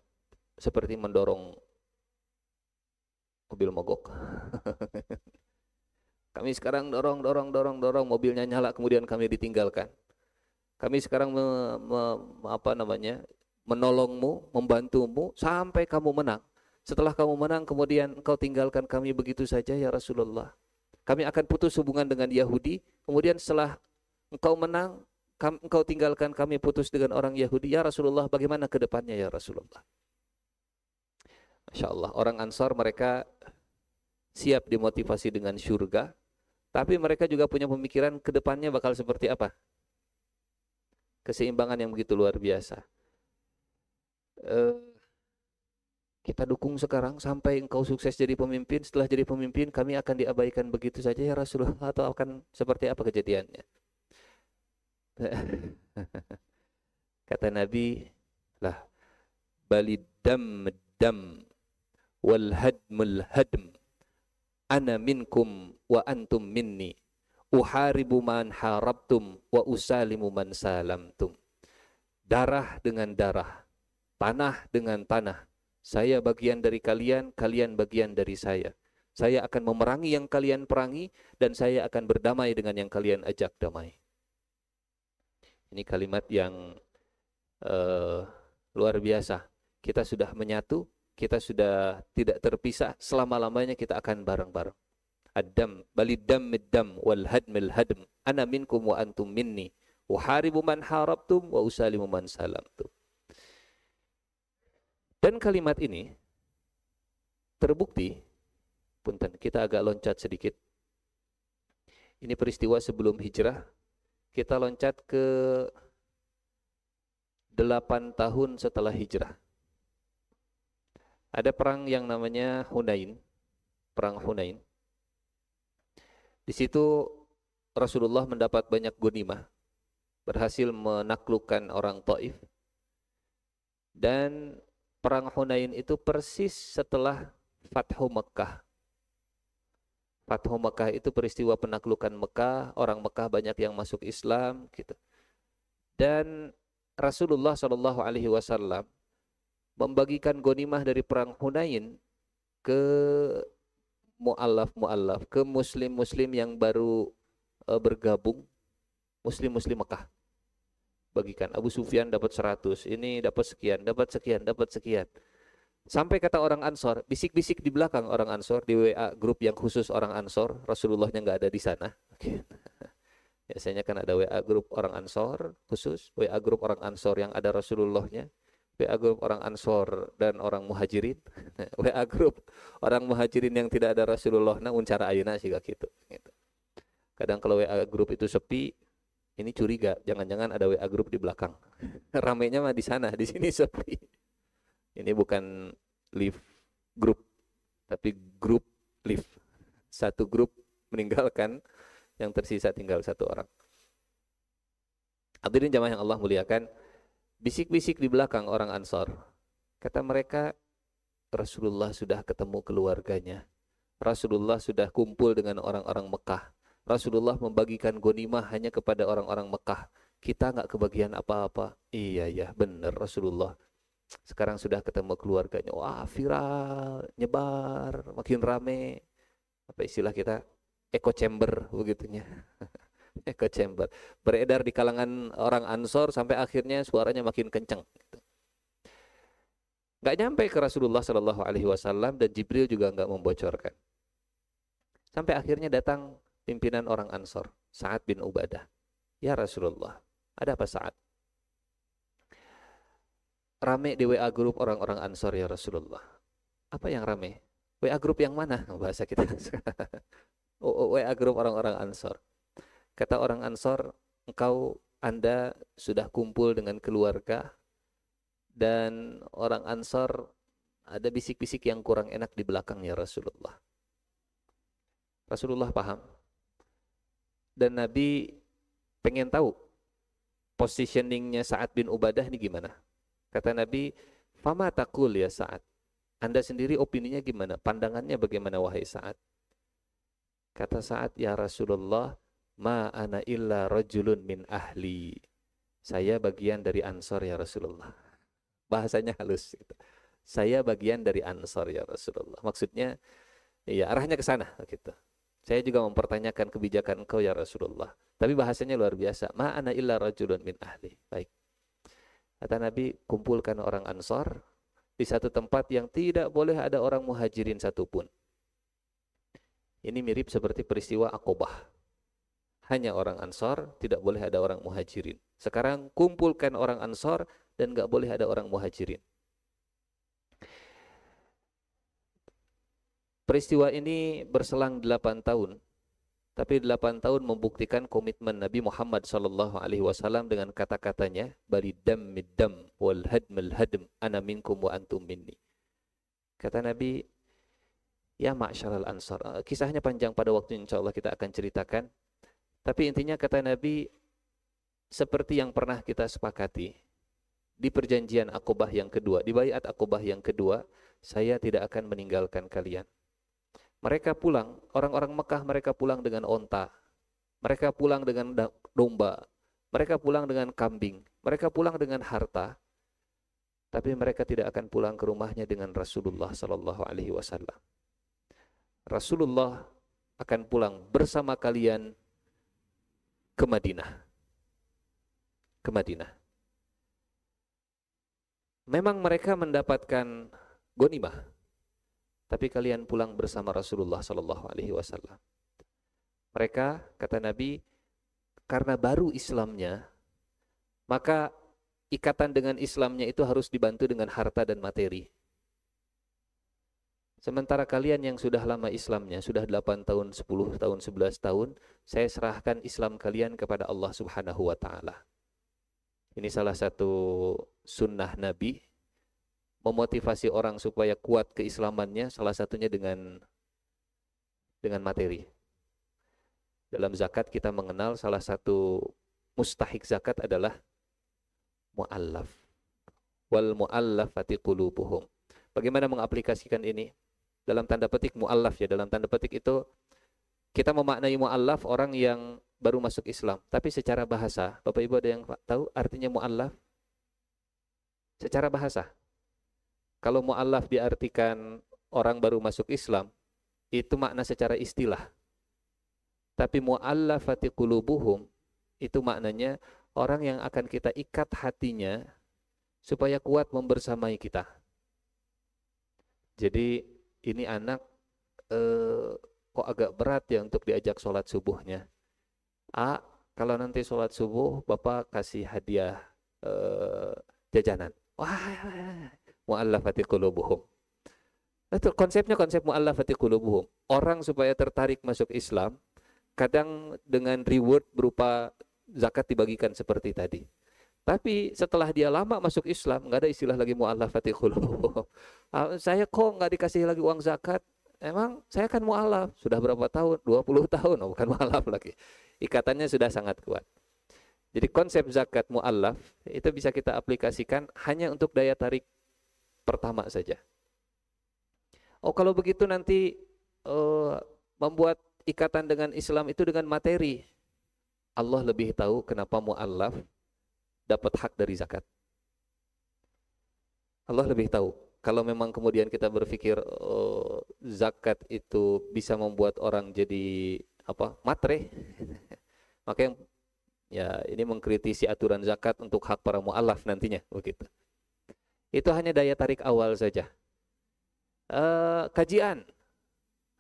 seperti mendorong mobil mogok? Kami sekarang dorong, mobilnya nyala, kemudian kami ditinggalkan. Kami sekarang menolongmu, membantumu sampai kamu menang. Setelah kamu menang, kemudian engkau tinggalkan kami begitu saja ya Rasulullah. Kami akan putus hubungan dengan Yahudi, kemudian setelah engkau menang, engkau tinggalkan kami putus dengan orang Yahudi. Ya Rasulullah, bagaimana ke depannya ya Rasulullah? Masya Allah, orang Ansar mereka siap dimotivasi dengan surga, tapi mereka juga punya pemikiran ke depannya bakal seperti apa. Keseimbangan yang begitu luar biasa. Kita dukung sekarang sampai engkau sukses jadi pemimpin. Setelah jadi pemimpin kami akan diabaikan begitu saja ya Rasulullah, atau akan seperti apa kejadiannya? Kata Nabi, lah, balidam dam wal hadmul hadm, ana minkum wa antum minni, uharibu man harabtum wa usalimu man salamtum. Darah dengan darah, tanah dengan tanah. Saya bagian dari kalian, kalian bagian dari saya. Saya akan memerangi yang kalian perangi, dan saya akan berdamai dengan yang kalian ajak damai. Ini kalimat yang luar biasa. Kita sudah menyatu, kita sudah tidak terpisah, selama-lamanya kita akan bareng-bareng. Ad-dam, balidam middam wal hadmil hadm, ana minkum wa antum minni, uharibu man harabtum wa usalimu man salamtum. Dan kalimat ini terbukti, punten, kita agak loncat sedikit. Ini peristiwa sebelum hijrah, kita loncat ke 8 tahun setelah hijrah. Ada perang yang namanya Hunain, perang Hunain. Di situ Rasulullah mendapat banyak ghanimah, berhasil menaklukkan orang Taif. Dan perang Hunain itu persis setelah Fathu Mekah. Fathu Mekah itu peristiwa penaklukan Mekah, orang Mekah banyak yang masuk Islam gitu. Dan Rasulullah SAW membagikan ghanimah dari perang Hunain ke mu'allaf, ke muslim-muslim yang baru bergabung, muslim-muslim Mekah. Bagikan, Abu Sufyan dapat 100, ini dapat sekian, dapat sekian, dapat sekian. Sampai kata orang Ansor, bisik-bisik di belakang orang Ansor, di WA grup yang khusus orang Ansor, Rasulullahnya nggak ada di sana. Oke. Biasanya kan ada WA grup orang Ansor khusus, WA grup orang Ansor yang ada Rasulullahnya, WA grup orang Ansor dan orang Muhajirin, WA grup orang Muhajirin yang tidak ada Rasulullah, nah uncara ayeuna sih gitu. Kadang kalau WA grup itu sepi, ini curiga, jangan-jangan ada WA grup di belakang. Ramainya mah di sana, di sini sepi. Ini bukan live grup, tapi grup live. Satu grup meninggalkan, yang tersisa tinggal satu orang. Hadirin jamaah yang Allah muliakan, bisik-bisik di belakang orang Ansor. Kata mereka, Rasulullah sudah ketemu keluarganya. Rasulullah sudah kumpul dengan orang-orang Mekah. Rasulullah membagikan ghanimah hanya kepada orang-orang Mekah. Kita nggak kebagian apa-apa. Iya ya, benar Rasulullah. Sekarang sudah ketemu keluarganya. Wah, viral, nyebar, makin rame. Apa istilah kita? Echo chamber begitunya. Echo chamber. Beredar di kalangan orang Ansor sampai akhirnya suaranya makin kencang. Gitu. Nggak nyampe ke Rasulullah Shallallahu Alaihi Wasallam dan Jibril juga nggak membocorkan. Sampai akhirnya datang pimpinan orang Ansor, Sa'ad bin Ubadah. Ya Rasulullah, ada apa Sa'ad? Rame di WA grup orang-orang Ansor ya Rasulullah. Apa yang rame? WA grup yang mana? Bahasa kita. WA grup orang-orang Ansor. Kata orang Ansor, Anda sudah kumpul dengan keluarga dan orang Ansor ada bisik-bisik yang kurang enak di belakangnya Rasulullah. Rasulullah paham. Dan Nabi pengen tahu positioningnya Sa'ad bin Ubadah ini gimana. Kata Nabi, "Fama taqul ya Sa'ad?" Anda sendiri opininya gimana? Pandangannya bagaimana wahai Sa'ad? Kata Sa'ad, ya Rasulullah, ma ana illa rajulun min ahli. Saya bagian dari Ansor ya Rasulullah. Bahasanya halus gitu. Saya bagian dari Ansor ya Rasulullah. Maksudnya, ya arahnya ke sana gitu. Saya juga mempertanyakan kebijakan engkau ya Rasulullah. Tapi bahasanya luar biasa. Ma ana illa rajulun min ahli. Baik. Kata Nabi, kumpulkan orang Ansor di satu tempat yang tidak boleh ada orang Muhajirin satupun. Ini mirip seperti peristiwa Aqobah. Hanya orang Ansor, tidak boleh ada orang Muhajirin. Sekarang kumpulkan orang Ansor dan nggak boleh ada orang Muhajirin. Peristiwa ini berselang 8 tahun. Tapi 8 tahun membuktikan komitmen Nabi Muhammad SAW dengan kata-katanya, bari dammid dam wal hadmal hadm ana minkum wa antum minni. Kata Nabi, ya ma'syaral ansar. Kisahnya panjang, pada waktu insyaallah kita akan ceritakan. Tapi intinya kata Nabi, seperti yang pernah kita sepakati di perjanjian Aqobah yang kedua, di baiat Aqobah yang kedua, saya tidak akan meninggalkan kalian. Mereka pulang, orang-orang Mekah mereka pulang dengan onta, mereka pulang dengan domba, mereka pulang dengan kambing, mereka pulang dengan harta, tapi mereka tidak akan pulang ke rumahnya dengan Rasulullah Sallallahu Alaihi Wasallam. Rasulullah akan pulang bersama kalian ke Madinah. Ke Madinah. Memang mereka mendapatkan ghanimah, tapi kalian pulang bersama Rasulullah Sallallahu Alaihi Wasallam. Mereka, kata Nabi, karena baru Islamnya, maka ikatan dengan Islamnya itu harus dibantu dengan harta dan materi. Sementara kalian yang sudah lama Islamnya, sudah 8 tahun, 10 tahun, 11 tahun, saya serahkan Islam kalian kepada Allah Subhanahu wa Ta'ala. Ini salah satu sunnah Nabi, memotivasi orang supaya kuat keislamannya, salah satunya dengan materi. Dalam zakat kita mengenal salah satu mustahik zakat adalah mu'allaf. Wal mu'allafati qulubuhum. Bagaimana mengaplikasikan ini? Dalam tanda petik mu'allaf ya, dalam tanda petik itu kita memaknai mu'allaf orang yang baru masuk Islam. Tapi secara bahasa, Bapak Ibu ada yang tahu artinya mu'allaf? Secara bahasa. Kalau mu'allaf diartikan orang baru masuk Islam, itu makna secara istilah. Tapi mu'allafati qulubuhum, itu maknanya orang yang akan kita ikat hatinya supaya kuat membersamai kita. Jadi ini anak kok agak berat ya untuk diajak sholat subuhnya. Kalau nanti sholat subuh Bapak kasih hadiah jajanan. Wah, mu'allafati qulubuhum. Itu konsepnya konsep mu'allafati qulubuhum. Orang supaya tertarik masuk Islam, kadang dengan reward berupa zakat dibagikan seperti tadi. Tapi setelah dia lama masuk Islam, nggak ada istilah lagi mu'allafati qulubuhum. Saya kok nggak dikasih lagi uang zakat? Emang saya kan mu'allaf, sudah berapa tahun? 20 tahun, oh, bukan mu'allaf lagi. Ikatannya sudah sangat kuat. Jadi konsep zakat mu'allaf itu bisa kita aplikasikan hanya untuk daya tarik pertama saja. Oh, kalau begitu nanti membuat ikatan dengan Islam itu dengan materi. Allah lebih tahu kenapa mu'allaf dapat hak dari zakat. Allah lebih tahu. Kalau memang kemudian kita berpikir zakat itu bisa membuat orang jadi matre, maka yang ini mengkritisi aturan zakat untuk hak para mu'allaf nantinya begitu. Itu hanya daya tarik awal saja. Kajian.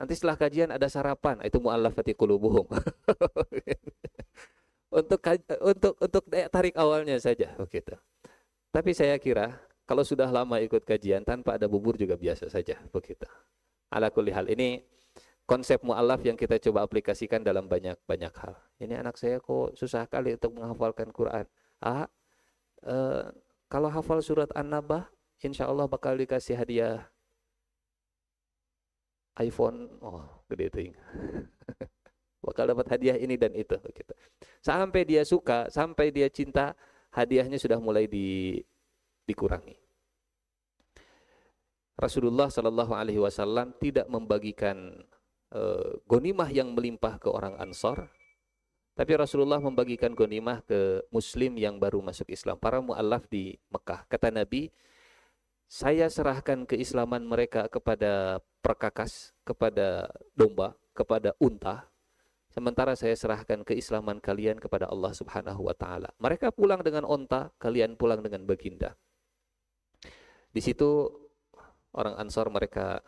Nanti setelah kajian ada sarapan, itu mu'allafati qulubuhum. untuk daya tarik awalnya saja begitu. Tapi saya kira kalau sudah lama ikut kajian tanpa ada bubur juga biasa saja begitu. Ala kulli hal, ini konsep mu'allaf yang kita coba aplikasikan dalam banyak hal. Ini anak saya kok susah kali untuk menghafalkan Quran. Kalau hafal surat An-Naba, insya Allah bakal dikasih hadiah iPhone. Oh, gede ting. Bakal dapat hadiah ini dan itu begitu. Sampai dia suka, sampai dia cinta, hadiahnya sudah mulai dikurangi. Rasulullah Shallallahu Alaihi Wasallam tidak membagikan gonimah yang melimpah ke orang Ansor, tapi Rasulullah membagikan gonimah ke Muslim yang baru masuk Islam, para mu'allaf di Mekah. Kata Nabi, saya serahkan keislaman mereka kepada perkakas, kepada domba, kepada unta, sementara saya serahkan keislaman kalian kepada Allah Subhanahu wa Ta'ala. Mereka pulang dengan unta, kalian pulang dengan baginda. Di situ orang Ansor mereka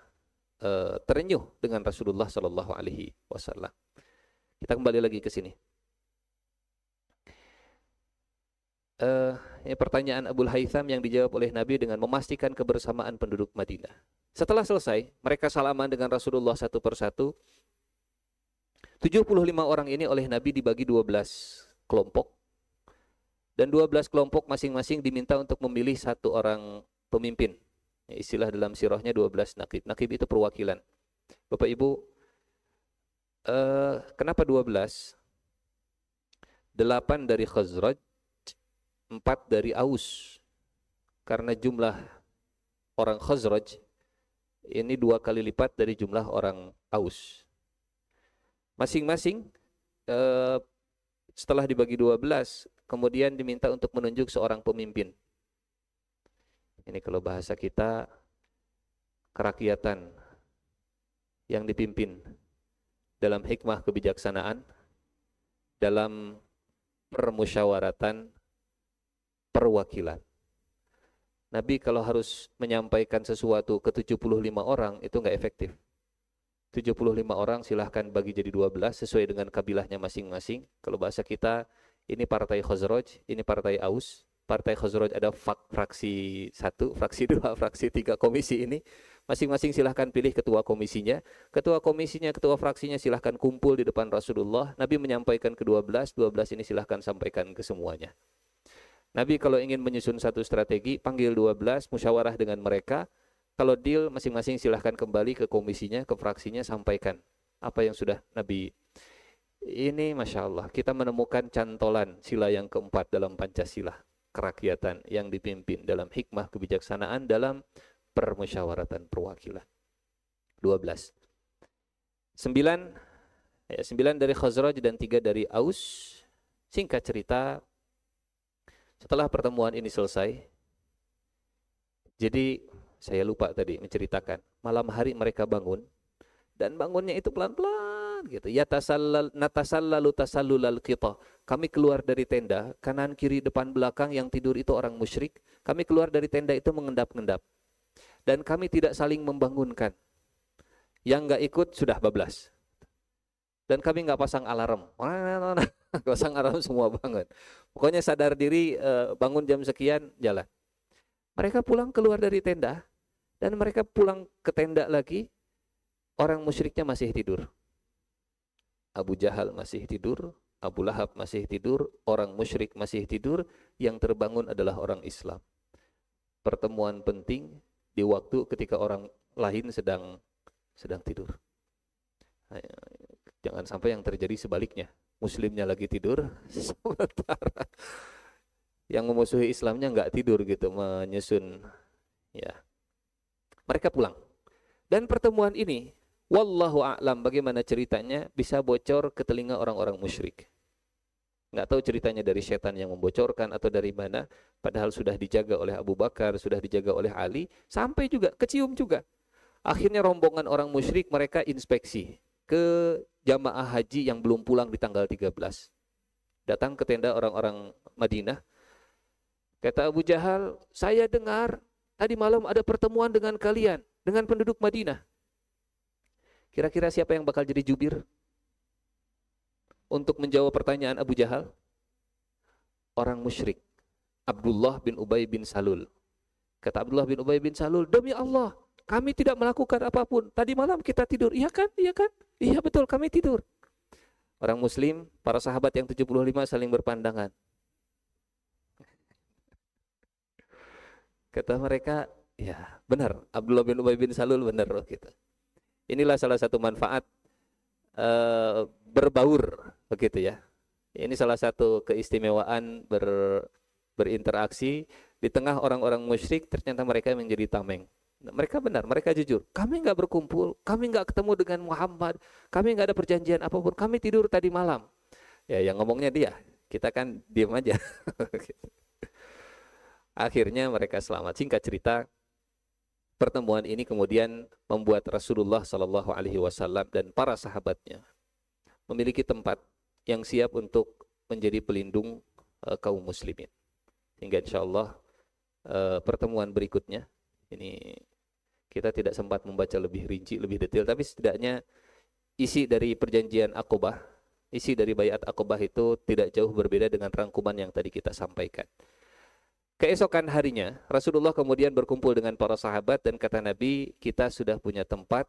terenyuh dengan Rasulullah Sallallahu Alaihi Wasallam. Kita kembali lagi ke sini. Ini pertanyaan Abul Haytham yang dijawab oleh Nabi dengan memastikan kebersamaan penduduk Madinah. Setelah selesai, mereka salaman dengan Rasulullah satu persatu. 75 orang ini oleh Nabi dibagi 12 kelompok. Dan 12 kelompok masing-masing diminta untuk memilih satu orang pemimpin. Istilah dalam sirahnya 12 nakib. Nakib itu perwakilan. Bapak Ibu, kenapa 12? 8 dari Khazraj, 4 dari Aus. Karena jumlah orang Khazraj ini 2 kali lipat dari jumlah orang Aus. Masing-masing setelah dibagi 12, kemudian diminta untuk menunjuk seorang pemimpin. Ini kalau bahasa kita, kerakyatan yang dipimpin dalam hikmah kebijaksanaan, dalam permusyawaratan, perwakilan. Nabi kalau harus menyampaikan sesuatu ke 75 orang, itu enggak efektif. 75 orang silahkan bagi jadi 12 sesuai dengan kabilahnya masing-masing. Kalau bahasa kita, ini partai Khazraj, ini partai Aus. Partai Khazraj ada fraksi 1, fraksi 2, fraksi 3 komisi ini. Masing-masing silahkan pilih ketua komisinya. Ketua komisinya, ketua fraksinya silahkan kumpul di depan Rasulullah. Nabi menyampaikan ke 12, 12 ini silahkan sampaikan ke semuanya. Nabi kalau ingin menyusun satu strategi, panggil 12, musyawarah dengan mereka. Kalau deal, masing-masing silahkan kembali ke komisinya, ke fraksinya, sampaikan apa yang sudah Nabi. Ini Masya Allah, kita menemukan cantolan sila yang keempat dalam Pancasila. Kerakyatan yang dipimpin dalam hikmah kebijaksanaan dalam permusyawaratan perwakilan. 12. 9 dari Khazraj dan 3 dari Aus. Singkat cerita, setelah pertemuan ini selesai, jadi saya lupa tadi menceritakan, malam hari mereka bangun, dan bangunnya itu pelan-pelan gitu. Ya natasallalu tasallulal qita. Kami keluar dari tenda, kanan kiri depan belakang yang tidur itu orang musyrik. Kami keluar dari tenda itu mengendap-endap. dan kami tidak saling membangunkan. Yang nggak ikut sudah bablas. Dan kami nggak pasang alarm. Pasang alarm semua bangun. Pokoknya sadar diri, bangun jam sekian, jalan. Mereka pulang keluar dari tenda, dan mereka pulang ke tenda lagi, orang musyriknya masih tidur. Abu Jahal masih tidur, Abu Lahab masih tidur, orang musyrik masih tidur, yang terbangun adalah orang Islam. Pertemuan penting di waktu ketika orang lain sedang tidur. Jangan sampai yang terjadi sebaliknya. Muslimnya lagi tidur, sementara yang memusuhi Islamnya nggak tidur gitu, menyusun. Ya, mereka pulang. Dan pertemuan ini, wallahu a'lam bagaimana ceritanya, bisa bocor ke telinga orang-orang musyrik. Nggak tahu ceritanya dari setan yang membocorkan atau dari mana, padahal sudah dijaga oleh Abu Bakar, sudah dijaga oleh Ali, sampai juga, kecium juga. Akhirnya rombongan orang musyrik mereka inspeksi ke jamaah haji yang belum pulang di tanggal 13. Datang ke tenda orang-orang Madinah. Kata Abu Jahal, saya dengar tadi malam ada pertemuan dengan kalian, dengan penduduk Madinah. Kira-kira siapa yang bakal jadi jubir untuk menjawab pertanyaan Abu Jahal? Orang musyrik, Abdullah bin Ubay bin Salul. Kata Abdullah bin Ubay bin Salul, demi Allah, kami tidak melakukan apapun. Tadi malam kita tidur. Iya kan? Iya kan? Iya betul, kami tidur. Orang muslim, para sahabat yang 75 saling berpandangan. Kata mereka, ya benar, Abdullah bin Ubay bin Salul benar gitu. Inilah salah satu manfaat berbaur begitu ya. Ini salah satu keistimewaan berinteraksi di tengah orang-orang musyrik, ternyata mereka menjadi tameng. Mereka benar, mereka jujur. Kami nggak berkumpul, kami nggak ketemu dengan Muhammad, kami nggak ada perjanjian apapun, kami tidur tadi malam. Ya, yang ngomongnya dia, kita kan diam aja. Akhirnya mereka selamat. Singkat cerita, pertemuan ini kemudian membuat Rasulullah Shallallahu Alaihi Wasallam dan para sahabatnya memiliki tempat yang siap untuk menjadi pelindung kaum muslimin. Hingga insya Allah pertemuan berikutnya, ini kita tidak sempat membaca lebih rinci, lebih detail, tapi setidaknya isi dari perjanjian Aqobah, isi dari Baiat Aqobah itu tidak jauh berbeda dengan rangkuman yang tadi kita sampaikan. Keesokan harinya, Rasulullah kemudian berkumpul dengan para sahabat dan kata Nabi, kita sudah punya tempat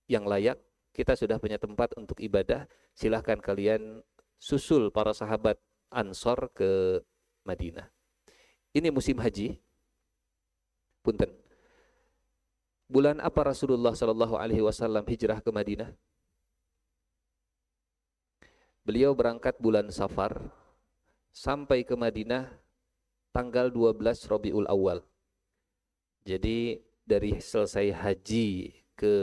yang layak, kita sudah punya tempat untuk ibadah, silahkan kalian susul para sahabat Ansor ke Madinah. Ini musim haji. Punten. Bulan apa Rasulullah Shallallahu Alaihi Wasallam hijrah ke Madinah? Beliau berangkat bulan Safar sampai ke Madinah tanggal 12 Rabiul Awal. Jadi dari selesai haji ke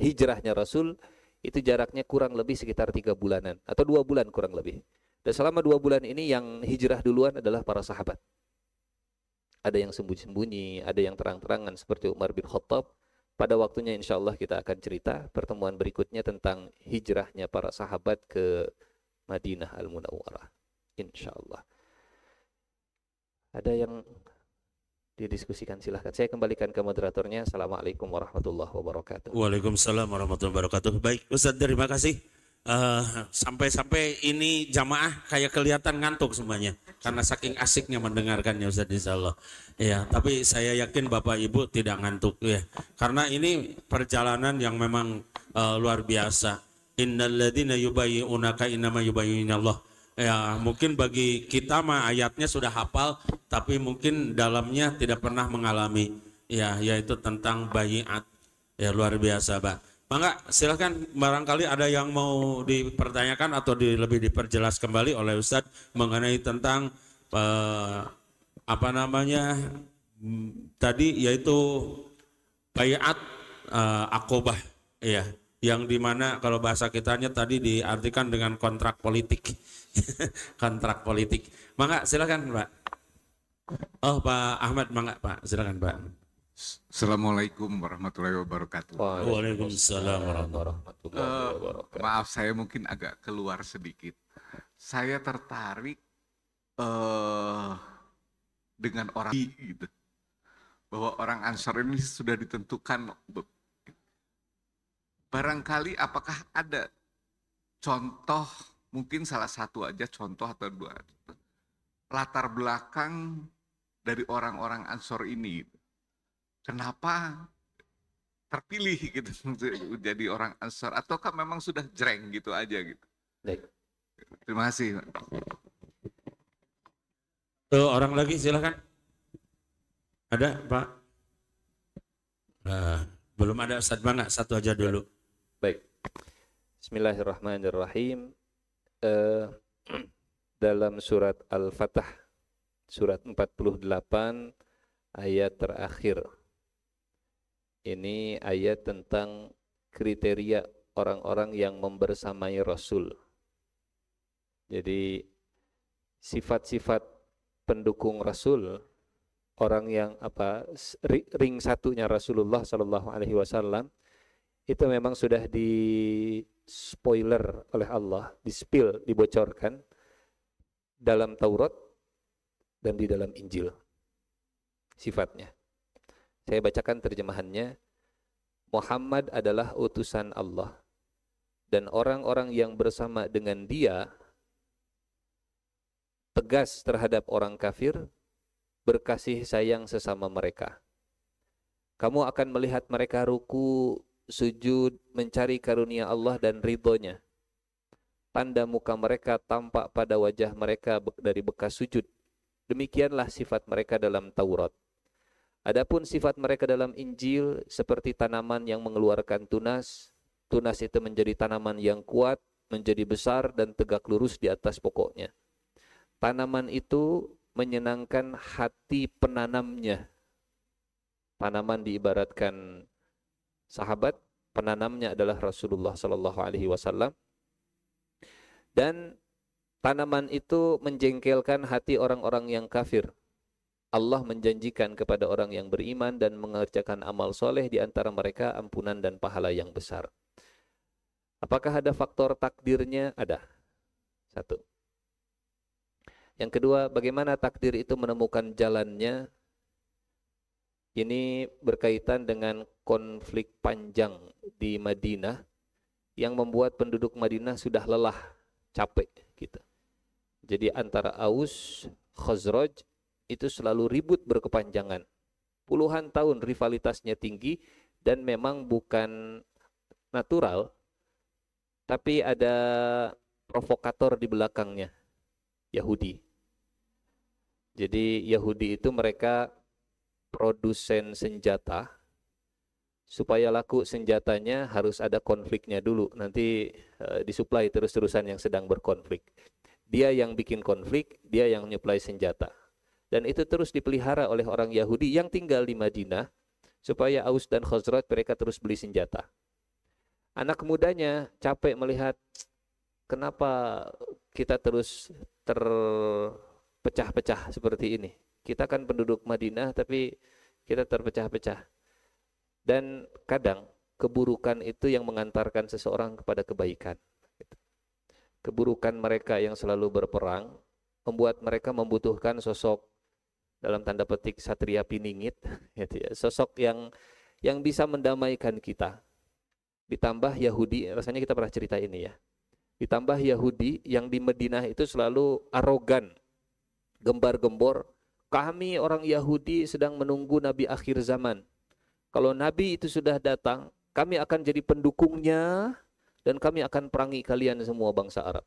hijrahnya Rasul itu jaraknya kurang lebih sekitar 3 bulanan atau 2 bulan kurang lebih. Dan selama 2 bulan ini yang hijrah duluan adalah para sahabat. Ada yang sembunyi-sembunyi, ada yang terang-terangan seperti Umar bin Khattab. Pada waktunya insya Allah kita akan cerita pertemuan berikutnya tentang hijrahnya para sahabat ke Madinah Al-Munawwarah. Insya Allah. Ada yang didiskusikan, silahkan. Saya kembalikan ke moderatornya. Assalamualaikum warahmatullahi wabarakatuh. Waalaikumsalam warahmatullahi wabarakatuh. Baik, Ustaz, terima kasih. Sampai-sampai ini jamaah kayak kelihatan ngantuk semuanya karena saking asiknya mendengarkannya, Ustaz, insyaallah. Ya, tapi saya yakin Bapak Ibu tidak ngantuk ya. Karena ini perjalanan yang memang luar biasa. Innalladzina yubayyi'unaka innama yubayyi'unallah. Ya, mungkin bagi kita mah ayatnya sudah hafal, tapi mungkin dalamnya tidak pernah mengalami. Ya, yaitu tentang baiat. Ya, luar biasa, Pak. Mangga, silakan, barangkali ada yang mau dipertanyakan atau lebih diperjelas kembali oleh Ustadz mengenai tentang tadi yaitu baiat Aqobah, ya, yang dimana kalau bahasa kitanya tadi diartikan dengan kontrak politik. Kontrak politik. Mangga, silakan, Pak. Oh, Pak Ahmad, mangga, Pak. Silakan, Pak. Assalamualaikum warahmatullahi wabarakatuh. Waalaikumsalam warahmatullahi wabarakatuh. Maaf, saya mungkin agak keluar sedikit. Saya tertarik dengan orang gitu. bahwa orang Ansor ini sudah ditentukan. Barangkali apakah ada contoh, mungkin salah satu aja contoh atau dua, latar belakang dari orang-orang Ansor ini. Kenapa terpilih gitu jadi orang Ansor, ataukah memang sudah jreng gitu aja gitu? Baik. Terima kasih. Tuh, orang lagi silakan. Ada Pak? Belum ada Ustadz Bangga, satu aja dulu. Baik. Bismillahirrahmanirrahim. Dalam surat Al-Fatah, surat 48, ayat terakhir. Ini ayat tentang kriteria orang-orang yang membersamai Rasul. Jadi sifat-sifat pendukung Rasul, orang yang ring satunya Rasulullah Sallallahu Alaihi Wasallam, itu memang sudah di spoiler oleh Allah, di-spill, dibocorkan dalam Taurat dan di dalam Injil sifatnya. Saya bacakan terjemahannya. Muhammad adalah utusan Allah, dan orang-orang yang bersama dengan dia tegas terhadap orang kafir, berkasih sayang sesama mereka. Kamu akan melihat mereka ruku, sujud, mencari karunia Allah dan ridhonya. Tanda muka mereka tampak pada wajah mereka dari bekas sujud. Demikianlah sifat mereka dalam Taurat. Adapun sifat mereka dalam Injil seperti tanaman yang mengeluarkan tunas. Tunas itu menjadi tanaman yang kuat, menjadi besar dan tegak lurus di atas pokoknya. Tanaman itu menyenangkan hati penanamnya. Tanaman diibaratkan sahabat, penanamnya adalah Rasulullah Sallallahu Alaihi Wasallam. Dan tanaman itu menjengkelkan hati orang-orang yang kafir. Allah menjanjikan kepada orang yang beriman dan mengerjakan amal soleh di antara mereka ampunan dan pahala yang besar. Apakah ada faktor takdirnya? Ada. Satu. Yang kedua, bagaimana takdir itu menemukan jalannya? Ini berkaitan dengan konflik panjang di Madinah yang membuat penduduk Madinah sudah lelah, capek gitu. Jadi antara Aus, Khazraj itu selalu ribut berkepanjangan. Puluhan tahun rivalitasnya tinggi dan memang bukan natural, tapi ada provokator di belakangnya, Yahudi. Jadi Yahudi itu mereka produsen senjata. Supaya laku senjatanya harus ada konfliknya dulu. Nanti disuplai terus-terusan yang sedang berkonflik. Dia yang bikin konflik, dia yang nyuplai senjata. Dan itu terus dipelihara oleh orang Yahudi yang tinggal di Madinah, supaya Aus dan Khazraj mereka terus beli senjata. Anak mudanya capek melihat kenapa kita terus terpecah-pecah seperti ini. Kita kan penduduk Madinah tapi kita terpecah-pecah. Dan kadang keburukan itu yang mengantarkan seseorang kepada kebaikan. Keburukan mereka yang selalu berperang membuat mereka membutuhkan sosok dalam tanda petik satria piningit, gitu ya. Sosok yang bisa mendamaikan kita. Ditambah Yahudi, rasanya kita pernah cerita ini ya. Ditambah Yahudi yang di Madinah itu selalu arogan, gembar-gembor. Kami orang Yahudi sedang menunggu Nabi akhir zaman. Kalau Nabi itu sudah datang, kami akan jadi pendukungnya dan kami akan perangi kalian semua bangsa Arab.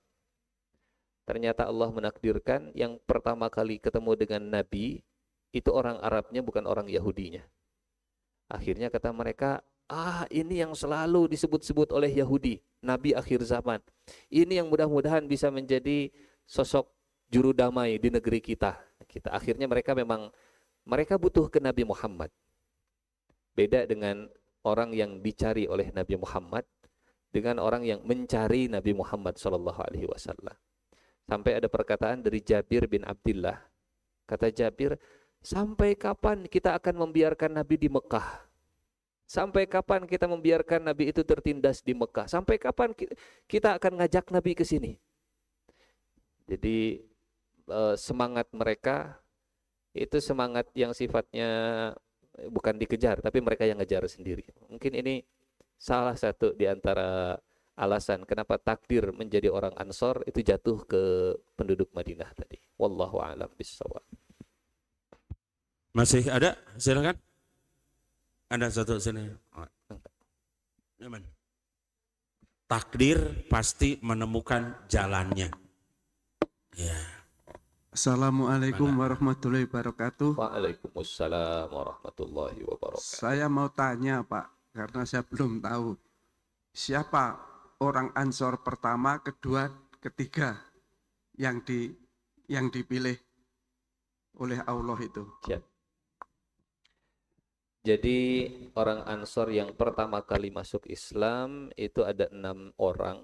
Ternyata Allah menakdirkan yang pertama kali ketemu dengan Nabi itu orang Arabnya, bukan orang Yahudinya. Akhirnya kata mereka, ini yang selalu disebut-sebut oleh Yahudi, Nabi akhir zaman. Ini yang mudah-mudahan bisa menjadi sosok juru damai di negeri kita. Akhirnya mereka butuh ke Nabi Muhammad. Beda dengan orang yang dicari oleh Nabi Muhammad dengan orang yang mencari Nabi Muhammad SAW. Sampai ada perkataan dari Jabir bin Abdullah. Kata Jabir, sampai kapan kita akan membiarkan Nabi di Mekah? Sampai kapan kita membiarkan Nabi itu tertindas di Mekah? Sampai kapan kita akan ngajak Nabi ke sini? Jadi semangat mereka itu semangat yang sifatnya bukan dikejar, tapi mereka yang ngejar sendiri. Mungkin ini salah satu di antara alasan kenapa takdir menjadi orang Ansor itu jatuh ke penduduk Madinah tadi. Wallahu a'lam bishawab. Masih ada? Silakan. Ada satu sini. Takdir pasti menemukan jalannya. Ya. Assalamualaikum warahmatullahi wabarakatuh. Waalaikumsalam warahmatullahi wabarakatuh. Saya mau tanya Pak, karena saya belum tahu siapa orang Ansor pertama, kedua, ketiga yang dipilih oleh Allah itu. Siap. Jadi orang Ansor yang pertama kali masuk Islam itu ada 6 orang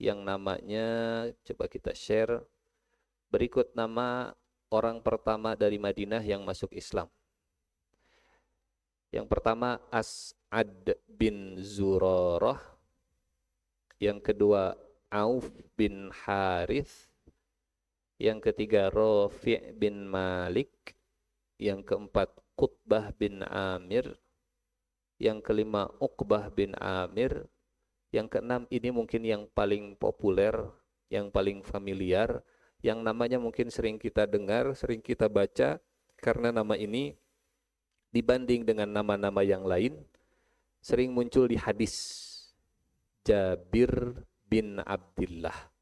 yang namanya, coba kita share. Berikut nama orang pertama dari Madinah yang masuk Islam. Yang pertama As'ad bin Zurarah. Yang kedua Auf bin Harith. Yang ketiga Rafi' bin Malik. Yang keempat Qutbah bin Amir. Yang kelima Uqbah bin Amir. Yang keenam ini mungkin yang paling populer, yang paling familiar, yang namanya mungkin sering kita dengar, sering kita baca, karena nama ini dibanding dengan nama-nama yang lain sering muncul di hadis. Jabir bin Abdullah.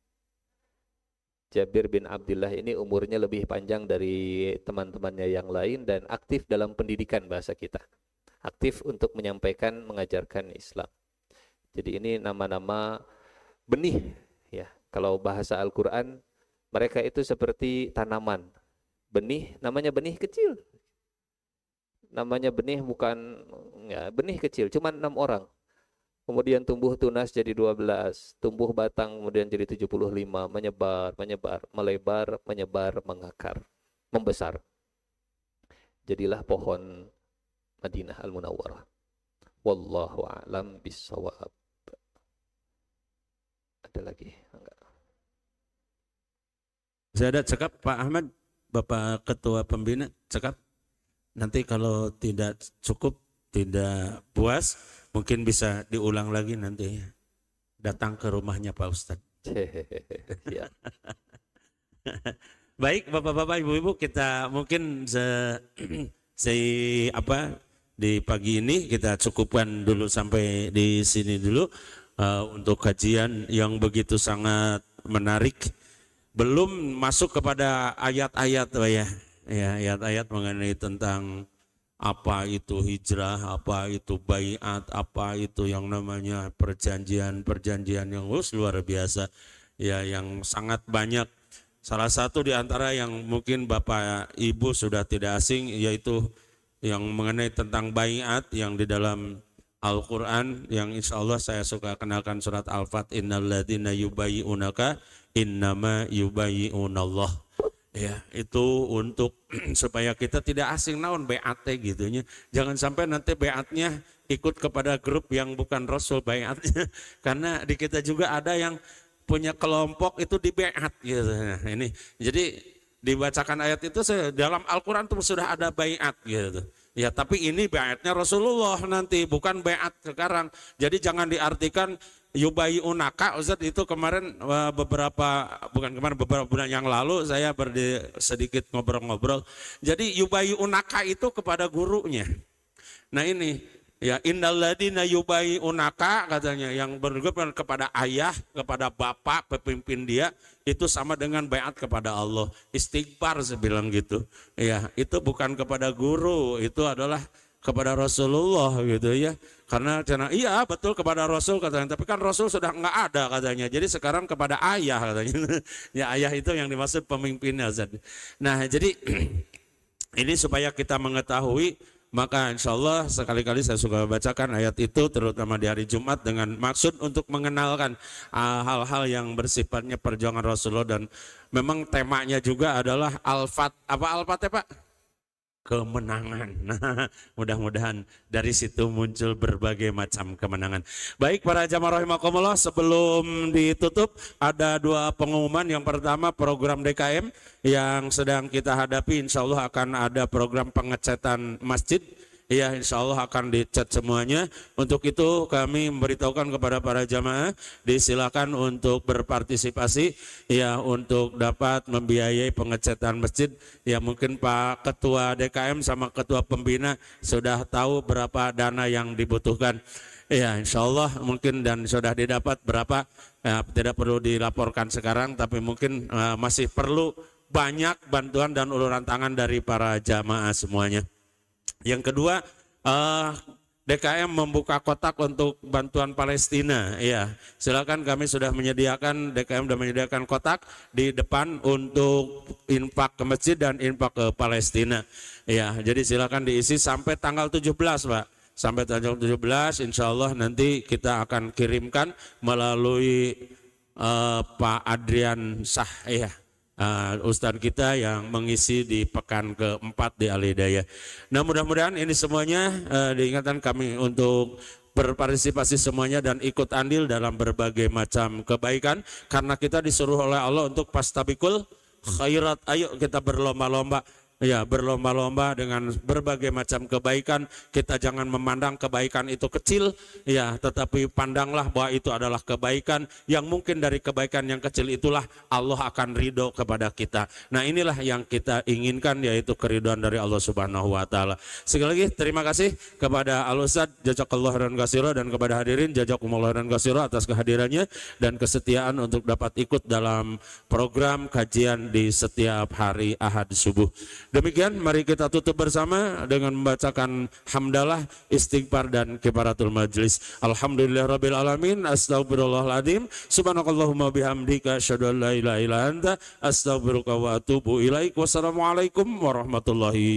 Jabir bin Abdullah ini umurnya lebih panjang dari teman-temannya yang lain dan aktif dalam pendidikan bahasa kita. Aktif untuk menyampaikan, mengajarkan Islam. Jadi ini nama-nama benih ya. Kalau bahasa Al-Qur'an, mereka itu seperti tanaman. Benih, namanya benih kecil. Namanya benih bukan, ya, benih kecil, cuma 6 orang. Kemudian tumbuh tunas jadi 12, tumbuh batang kemudian jadi 75, menyebar, melebar, menyebar, mengakar, membesar. Jadilah pohon Madinah Al-Munawwarah. Wallahu a'lam bishawab. Ada lagi? Enggak. Saya ada cekap Pak Ahmad, Bapak Ketua Pembina, cekap. Nanti kalau tidak cukup, tidak puas, mungkin bisa diulang lagi nanti. Datang ke rumahnya Pak Ustadz. Ya. Baik Bapak-Bapak, Ibu-Ibu, kita mungkin di pagi ini kita cukupkan dulu sampai di sini dulu untuk kajian yang begitu sangat menarik. Belum masuk kepada ayat-ayat ya, ayat-ayat mengenai tentang apa itu hijrah, apa itu baiat, apa itu yang namanya perjanjian yang luar biasa ya, yang sangat banyak. Salah satu di antara yang mungkin Bapak Ibu sudah tidak asing yaitu yang mengenai tentang baiat yang di dalam Al-Quran, yang insya Allah saya suka kenalkan surat Al-Fat, innalladzina yubayyi'unaka innama yubayyi'unallah. Ya, itu untuk supaya kita tidak asing naon BAT gitunya. Jangan sampai nanti BAT-nya ikut kepada grup yang bukan Rasul BAT-nya. Karena di kita juga ada yang punya kelompok itu di BAT gitu. Nah, ini jadi dibacakan ayat itu dalam Al-Quran itu sudah ada BAT gitu. Ya, tapi ini baiatnya Rasulullah nanti, bukan baiat sekarang. Jadi jangan diartikan yubayyi'unaka. Ustaz, itu kemarin beberapa bulan yang lalu saya sedikit ngobrol-ngobrol. Jadi yubayyi'unaka itu kepada gurunya. Nah ini ya, innalladzina yubayyi'unaka katanya, yang berhubungan kepada ayah, kepada bapak, pemimpin dia, itu sama dengan baiat kepada Allah. Istighfar saya bilang gitu. Ya, itu bukan kepada guru, itu adalah kepada Rasulullah gitu ya. Karena iya betul kepada Rasul katanya, tapi kan Rasul sudah enggak ada katanya. Jadi sekarang kepada ayah katanya. Ya, ayah itu yang dimaksud pemimpinnya. Nah, jadi ini supaya kita mengetahui, maka insya Allah sekali-kali saya suka bacakan ayat itu terutama di hari Jumat dengan maksud untuk mengenalkan hal-hal yang bersifatnya perjuangan Rasulullah, dan memang temanya juga adalah Al-Fat. Apa Al-Fat ya Pak? Kemenangan. Nah, mudah-mudahan dari situ muncul berbagai macam kemenangan. Baik para jamaah rahimakumullah, sebelum ditutup ada 2 pengumuman. Yang pertama, program DKM yang sedang kita hadapi, insya Allah akan ada program pengecatan masjid ya insya Allah akan dicat semuanya. Untuk itu kami memberitahukan kepada para jamaah, disilakan untuk berpartisipasi ya untuk dapat membiayai pengecatan masjid. Ya mungkin Pak Ketua DKM sama Ketua Pembina sudah tahu berapa dana yang dibutuhkan. Ya insya Allah mungkin dan sudah didapat berapa, ya, tidak perlu dilaporkan sekarang, tapi mungkin masih perlu banyak bantuan dan uluran tangan dari para jamaah semuanya. Yang kedua, DKM membuka kotak untuk bantuan Palestina. Ya, silakan, kami sudah menyediakan, DKM sudah menyediakan kotak di depan untuk infak ke masjid dan infak ke Palestina. Ya, jadi silakan diisi sampai tanggal 17, Pak. Sampai tanggal 17, insya Allah nanti kita akan kirimkan melalui Pak Adrian Sah, ya. Ustadz kita yang mengisi di pekan keempat di Al-Hidayah. Nah mudah-mudahan ini semuanya diingatkan kami untuk berpartisipasi semuanya dan ikut andil dalam berbagai macam kebaikan, karena kita disuruh oleh Allah untuk pastabikul khairat. Ayo kita berlomba-lomba. Ya, berlomba-lomba dengan berbagai macam kebaikan. Kita jangan memandang kebaikan itu kecil, ya, tetapi pandanglah bahwa itu adalah kebaikan yang mungkin dari kebaikan yang kecil itulah Allah akan ridho kepada kita. Nah, inilah yang kita inginkan, yaitu keridhaan dari Allah Subhanahu wa taala. Sekali lagi terima kasih kepada Al-Ustadz jazakallahu khairan katsira dan kepada hadirin jazakumullahu khairan katsira atas kehadirannya dan kesetiaan untuk dapat ikut dalam program kajian di setiap hari Ahad subuh. Demikian, mari kita tutup bersama dengan membacakan hamdalah, istighfar dan kifaratul majlis. Alhamdulillahirabbil alamin, astagfirullahaladzim, subhanakallahumma bihamdika, asyhadu an la ilaha illa anta, astaghfiruka wa atubu ilaik. Wassalamualaikum warahmatullahi